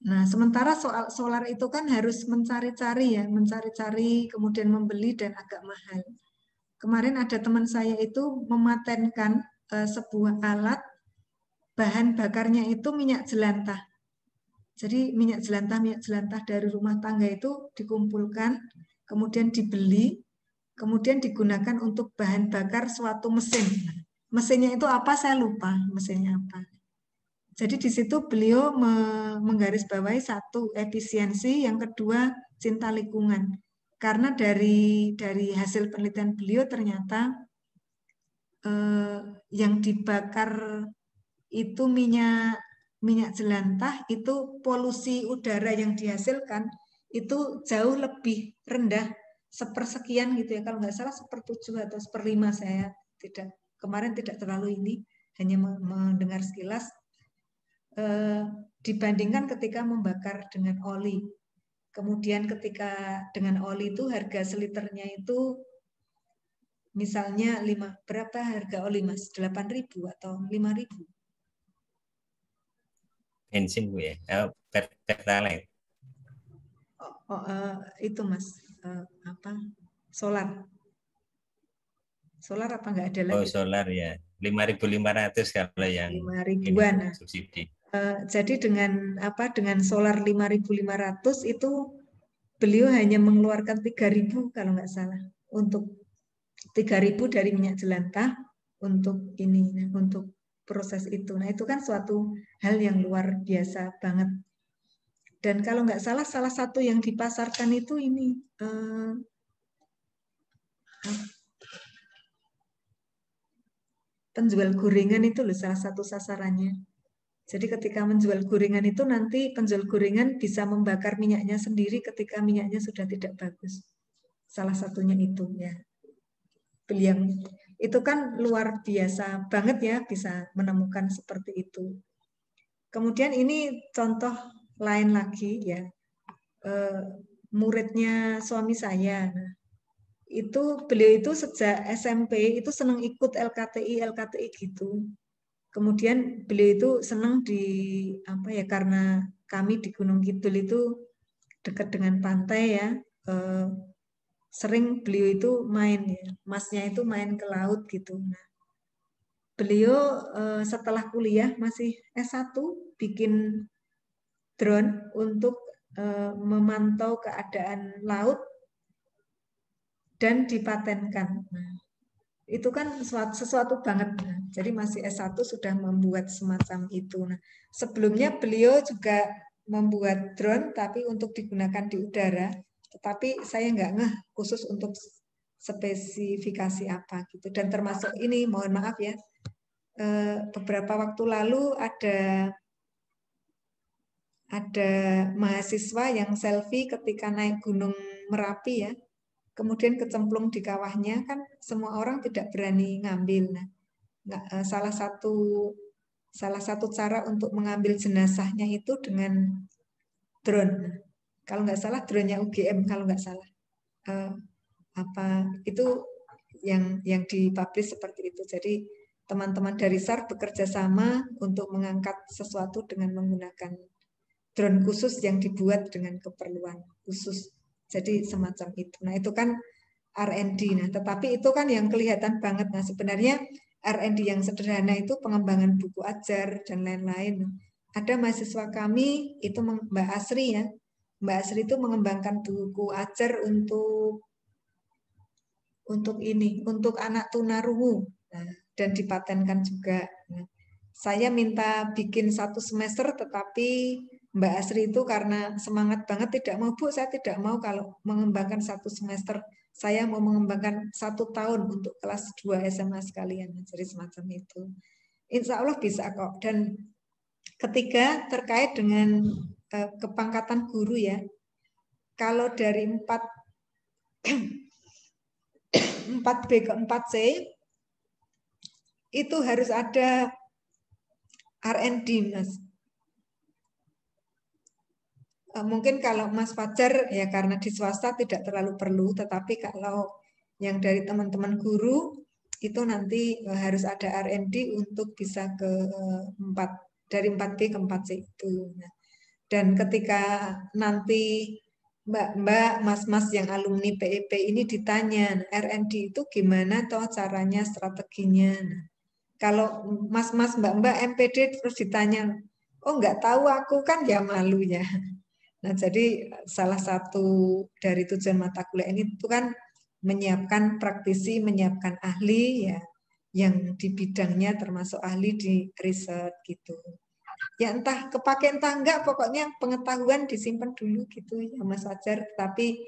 Nah, sementara soal solar itu kan harus mencari-cari ya, mencari-cari kemudian membeli dan agak mahal. Kemarin ada teman saya itu mematenkan sebuah alat bahan bakarnya itu minyak jelantah. Jadi minyak jelantah dari rumah tangga itu dikumpulkan, kemudian dibeli, kemudian digunakan untuk bahan bakar suatu mesin. Mesinnya itu apa saya lupa, mesinnya apa. Jadi di situ beliau menggarisbawahi satu efisiensi, yang kedua cinta lingkungan. Karena dari hasil penelitian beliau ternyata yang dibakar itu minyak jelantah, itu polusi udara yang dihasilkan itu jauh lebih rendah, sepersekian gitu ya, kalau nggak salah 1/7 atau 1/5, saya kemarin tidak terlalu ini, hanya mendengar sekilas, dibandingkan ketika membakar dengan oli. Kemudian ketika dengan oli itu harga seliternya itu misalnya berapa harga oli Mas? 8.000 atau 5.000? Bensin Bu ya, pertalite. Itu Mas, solar. Solar apa nggak ada lagi? Oh solar ya, 5.500 kalau yang 5.000-an. subsidi. Jadi dengan solar 5.500 itu beliau hanya mengeluarkan 3.000 kalau nggak salah, untuk 3.000 dari minyak jelantah untuk ini, untuk proses itu. Nah itu kan suatu hal yang luar biasa banget. Dan kalau nggak salah satu yang dipasarkan itu ini penjual gorengan itu loh, salah satu sasarannya. Jadi ketika menjual gorengan itu nanti penjual gorengan bisa membakar minyaknya sendiri ketika minyaknya sudah tidak bagus. Salah satunya itu ya. Beliau itu kan luar biasa banget ya bisa menemukan seperti itu. Kemudian ini contoh lain lagi ya. Muridnya suami saya. Nah, itu beliau itu sejak SMP itu senang ikut LKTI gitu. Kemudian beliau itu senang karena kami di Gunung Kidul itu dekat dengan pantai ya, sering beliau itu main ya, masnya itu main ke laut gitu. Nah, beliau setelah kuliah masih S1 bikin drone untuk memantau keadaan laut dan dipatenkan. Nah, itu kan sesuatu banget. Nah, jadi masih S1 sudah membuat semacam itu. Nah, sebelumnya beliau juga membuat drone tapi untuk digunakan di udara, tetapi saya nggak ngeh khusus untuk spesifikasi apa gitu. Dan termasuk ini, mohon maaf ya, beberapa waktu lalu ada mahasiswa yang selfie ketika naik Gunung Merapi ya, kemudian kecemplung di kawahnya, kan semua orang tidak berani ngambil. Nah, salah satu cara untuk mengambil jenazahnya itu dengan drone. Kalau nggak salah drone-nya UGM, kalau nggak salah. Itu yang dipublish seperti itu. Jadi teman-teman dari SAR bekerja sama untuk mengangkat sesuatu dengan menggunakan drone khusus yang dibuat dengan keperluan khusus. Jadi semacam itu. Nah itu kan R&D. Nah tetapi itu kan yang kelihatan banget. Nah sebenarnya R&D yang sederhana itu pengembangan buku ajar dan lain-lain. Ada mahasiswa kami itu Mbak Asri ya. Mbak Asri itu mengembangkan buku ajar untuk anak tunarungu. Nah, dan dipatenkan juga. Nah, saya minta bikin 1 semester, tetapi Mbak Asri itu karena semangat banget tidak mau, Bu, saya tidak mau kalau mengembangkan 1 semester. Saya mau mengembangkan 1 tahun untuk kelas 2 SMA sekalian. Jadi semacam itu. Insya Allah bisa kok. Dan ketiga terkait dengan kepangkatan guru ya. Kalau dari 4B ke 4C itu harus ada R&D, Mas. mungkin kalau Mas Fajar ya karena di swasta tidak terlalu perlu, tetapi kalau yang dari teman-teman guru itu nanti harus ada R&D untuk bisa ke 4 dari 4B ke 4C itu. Nah, dan ketika nanti Mbak-mbak, Mas-mas yang alumni PIP ini ditanya R&D itu gimana toh caranya, strateginya. Nah, kalau Mas-mas, Mbak-mbak MPD terus ditanya, oh nggak tahu aku, kan ya malu ya. Nah, jadi salah satu dari tujuan mata kuliah ini itu kan menyiapkan praktisi, menyiapkan ahli ya yang di bidangnya termasuk ahli di riset gitu. Ya entah kepake entah enggak, pokoknya pengetahuan disimpan dulu gitu ya Mas Fajar. Tapi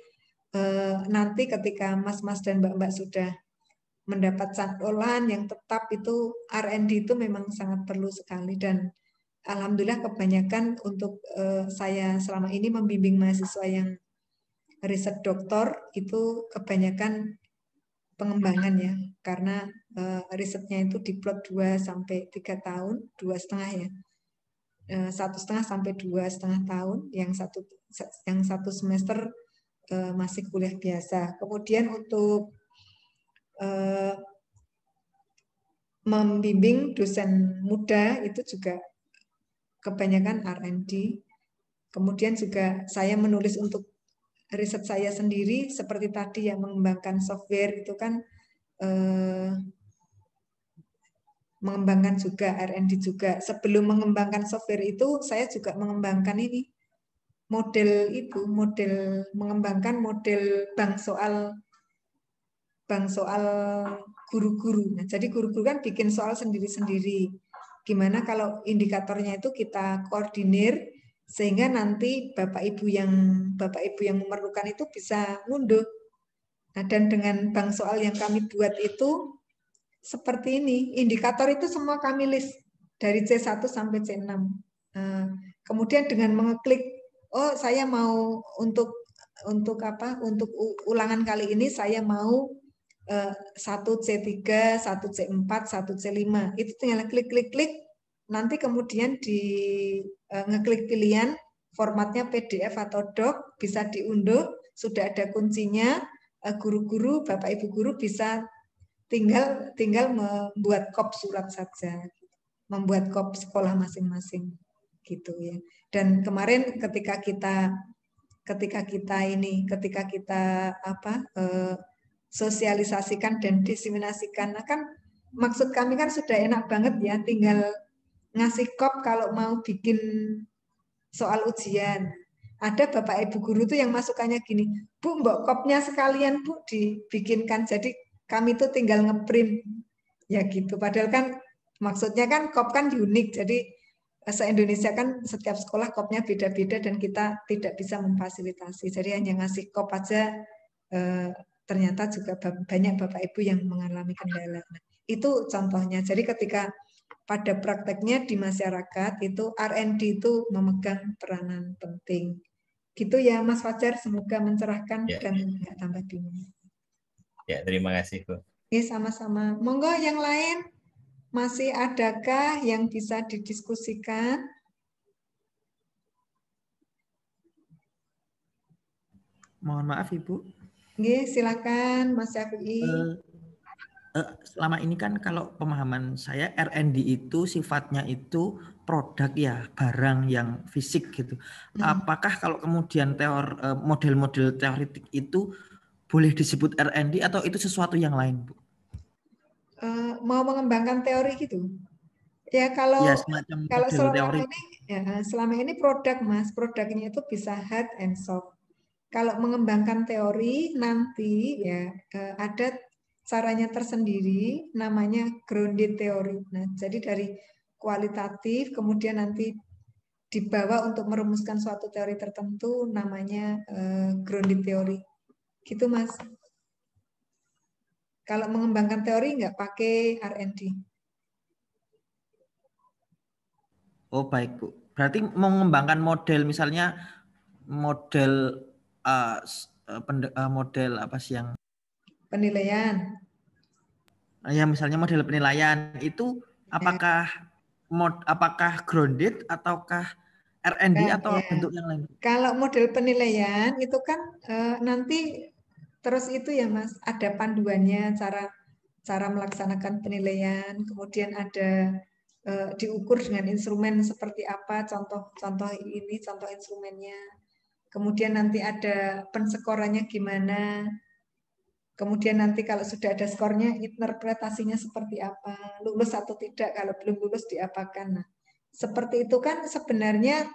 nanti ketika Mas-mas dan Mbak-mbak sudah mendapat cantolان yang tetap, itu R&D itu memang sangat perlu sekali. Dan alhamdulillah kebanyakan untuk saya selama ini membimbing mahasiswa yang riset doktor itu kebanyakan pengembangan ya, karena risetnya itu diplot 2 sampai 3 tahun, 2,5 ya, 1,5 sampai 2,5 tahun, yang satu semester masih kuliah biasa. Kemudian untuk membimbing dosen muda itu juga kebanyakan R&D. Kemudian juga saya menulis untuk riset saya sendiri seperti tadi yang mengembangkan software itu kan mengembangkan juga R&D juga. Sebelum mengembangkan software itu saya juga mengembangkan ini model mengembangkan model bank soal guru-guru. Nah, jadi guru-guru kan bikin soal sendiri-sendiri. Gimana kalau indikatornya itu kita koordinir sehingga nanti Bapak Ibu yang memerlukan itu bisa ngunduh. Nah, dan dengan bank soal yang kami buat itu seperti ini. Indikator itu semua kami list dari C1 sampai C6. Kemudian dengan mengeklik, oh saya mau untuk ulangan kali ini saya mau 1C3, 1C4, 1C5. Itu tinggal klik-klik-klik, nanti kemudian di ngeklik pilihan formatnya PDF atau doc, bisa diunduh, sudah ada kuncinya. Guru-guru, Bapak Ibu guru bisa tinggal membuat kop surat saja, membuat kop sekolah masing-masing gitu ya. Dan kemarin ketika kita sosialisasikan dan diseminasikan, nah kan maksud kami kan sudah enak banget ya, tinggal ngasih kop kalau mau bikin soal ujian. Ada Bapak Ibu guru tuh yang masukannya gini, Bu, mbok kopnya sekalian Bu dibikinkan, jadi kami tuh tinggal ngeprint ya gitu. Padahal kan maksudnya kan kop kan unik, jadi se-Indonesia kan setiap sekolah kopnya beda-beda dan kita tidak bisa memfasilitasi. Jadi hanya ngasih kop aja, ternyata juga banyak Bapak Ibu yang mengalami kendala. Nah, itu contohnya. Jadi ketika pada prakteknya di masyarakat itu R&D itu memegang peranan penting. Gitu ya Mas Fajar, semoga mencerahkan ya, dan nggak tambah bingung. Ya, terima kasih Bu. Oke, sama-sama. Monggo yang lain, masih adakah yang bisa didiskusikan? Mohon maaf Ibu. Oke, silakan Mas Syafi'i. Selama ini kan kalau pemahaman saya R&D itu sifatnya itu produk ya, barang yang fisik gitu. Apakah kalau kemudian model-model teoretik itu boleh disebut R&D atau itu sesuatu yang lain, Bu? Mau mengembangkan teori gitu? Ya kalau ya, selama ini produk Mas, produknya itu bisa hard and soft. Kalau mengembangkan teori nanti ya ada caranya tersendiri, namanya grounded teori. Nah, jadi dari kualitatif kemudian nanti dibawa untuk merumuskan suatu teori tertentu, namanya grounded teori. Gitu Mas. Kalau mengembangkan teori nggak pakai R&D. Oh baik Bu. Berarti mengembangkan model, misalnya model model apa sih yang penilaian? Ya misalnya model penilaian itu apakah grounded ataukah R&D atau ya. bentuk yang lain? Kalau model penilaian itu kan nanti terus itu ya Mas, ada panduannya cara melaksanakan penilaian, kemudian ada diukur dengan instrumen seperti apa, contoh ini, contoh instrumennya. Kemudian nanti ada penskorannya gimana. Kemudian nanti kalau sudah ada skornya, interpretasinya seperti apa, lulus atau tidak, kalau belum lulus diapakan. Nah, seperti itu kan sebenarnya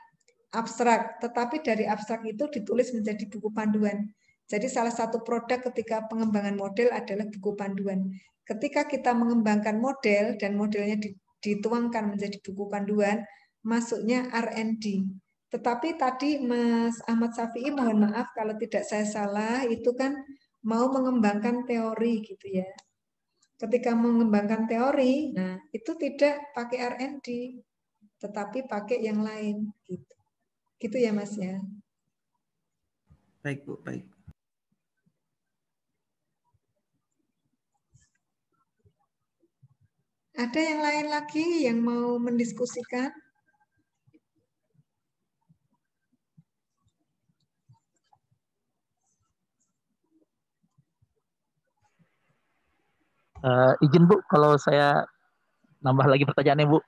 abstrak, tetapi dari abstrak itu ditulis menjadi buku panduan. Jadi salah satu produk ketika pengembangan model adalah buku panduan. Ketika kita mengembangkan model dan modelnya dituangkan menjadi buku panduan, masuknya R&D. Tetapi tadi Mas Ahmad Syafi'i, mohon maaf kalau tidak saya salah, itu kan mau mengembangkan teori gitu ya. Ketika mengembangkan teori, nah itu tidak pakai R&D, tetapi pakai yang lain gitu. Gitu ya Mas ya. Baik Bu, baik. Ada yang lain lagi yang mau mendiskusikan? Izin Bu, kalau saya nambah lagi pertanyaannya Bu.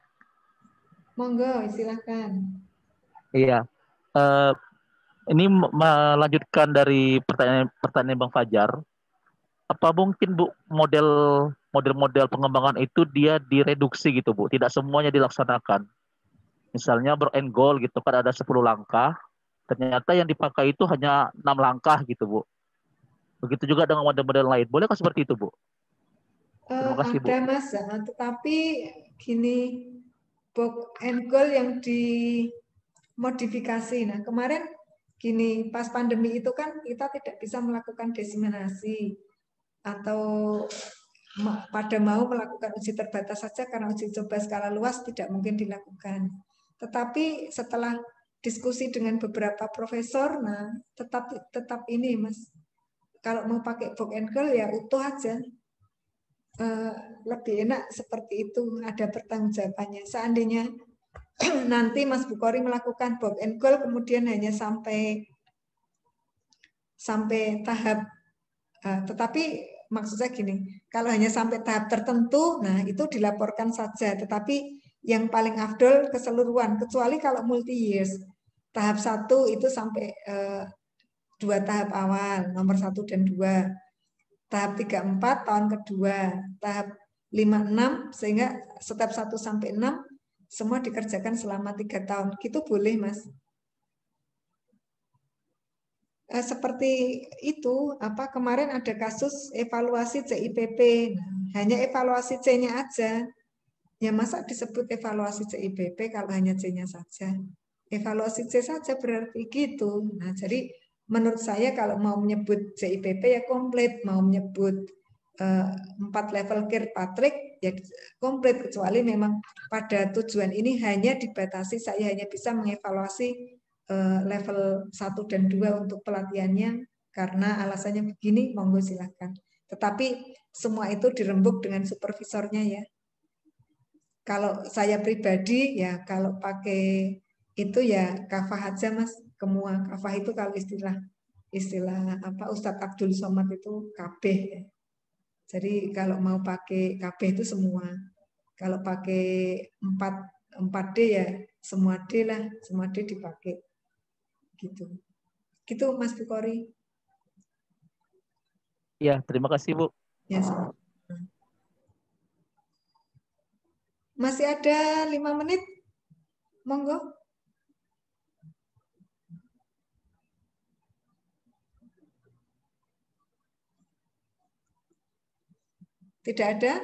Monggo, silakan. Iya. Ini melanjutkan dari pertanyaan Bang Fajar. Apa mungkin Bu model-model pengembangan itu dia direduksi gitu Bu, tidak semuanya dilaksanakan. Misalnya broad and goal gitu kan ada 10 langkah, ternyata yang dipakai itu hanya 6 langkah gitu Bu. Begitu juga dengan model-model lain. Bolehkah seperti itu Bu? Terima kasih Bu. Ada Mas, tetapi gini, box and goal yang dimodifikasi. Nah kemarin gini, pas pandemi itu kan kita tidak bisa melakukan diseminasi atau pada mau melakukan uji terbatas saja karena uji coba skala luas tidak mungkin dilakukan. Tetapi setelah diskusi dengan beberapa profesor, nah tetap ini Mas, kalau mau pakai box and goal ya utuh aja. Lebih enak seperti itu, ada pertanggungjawabannya. Seandainya nanti Mas Bukhari melakukan box and goal kemudian hanya sampai tahap, tetapi maksud saya gini, kalau hanya sampai tahap tertentu, nah itu dilaporkan saja. Tetapi yang paling afdol keseluruhan, kecuali kalau multi years, tahap 1 itu sampai 2 tahap awal, nomor 1 dan 2. Tahap 3-4 tahun kedua, tahap 5-6 sehingga step 1 sampai 6 semua dikerjakan selama 3 tahun. Gitu boleh Mas. Seperti itu, kemarin ada kasus evaluasi CIPP. Nah, hanya evaluasi C-nya aja. Ya masa disebut evaluasi CIPP kalau hanya C-nya saja. Evaluasi C saja berarti gitu. Nah, jadi menurut saya kalau mau menyebut CIPP ya komplit, mau menyebut 4 level Kirkpatrick ya komplit, kecuali memang pada tujuan ini hanya dibatasi saya hanya bisa mengevaluasi level 1 dan 2 untuk pelatihannya karena alasannya begini, monggo silahkan. Tetapi semua itu dirembuk dengan supervisornya ya. Kalau saya pribadi ya kalau pakai itu ya kafah aja Mas, semua kafah itu kalau istilah Ustadz Abdul Somad itu kabeh ya. Jadi kalau mau pakai kabeh itu semua. Kalau pakai 4D ya semua D lah, semua D dipakai. Gitu. Gitu Mas Bukhari. Ya, terima kasih Bu. Ya, masih ada 5 menit. Monggo. Tidak ada?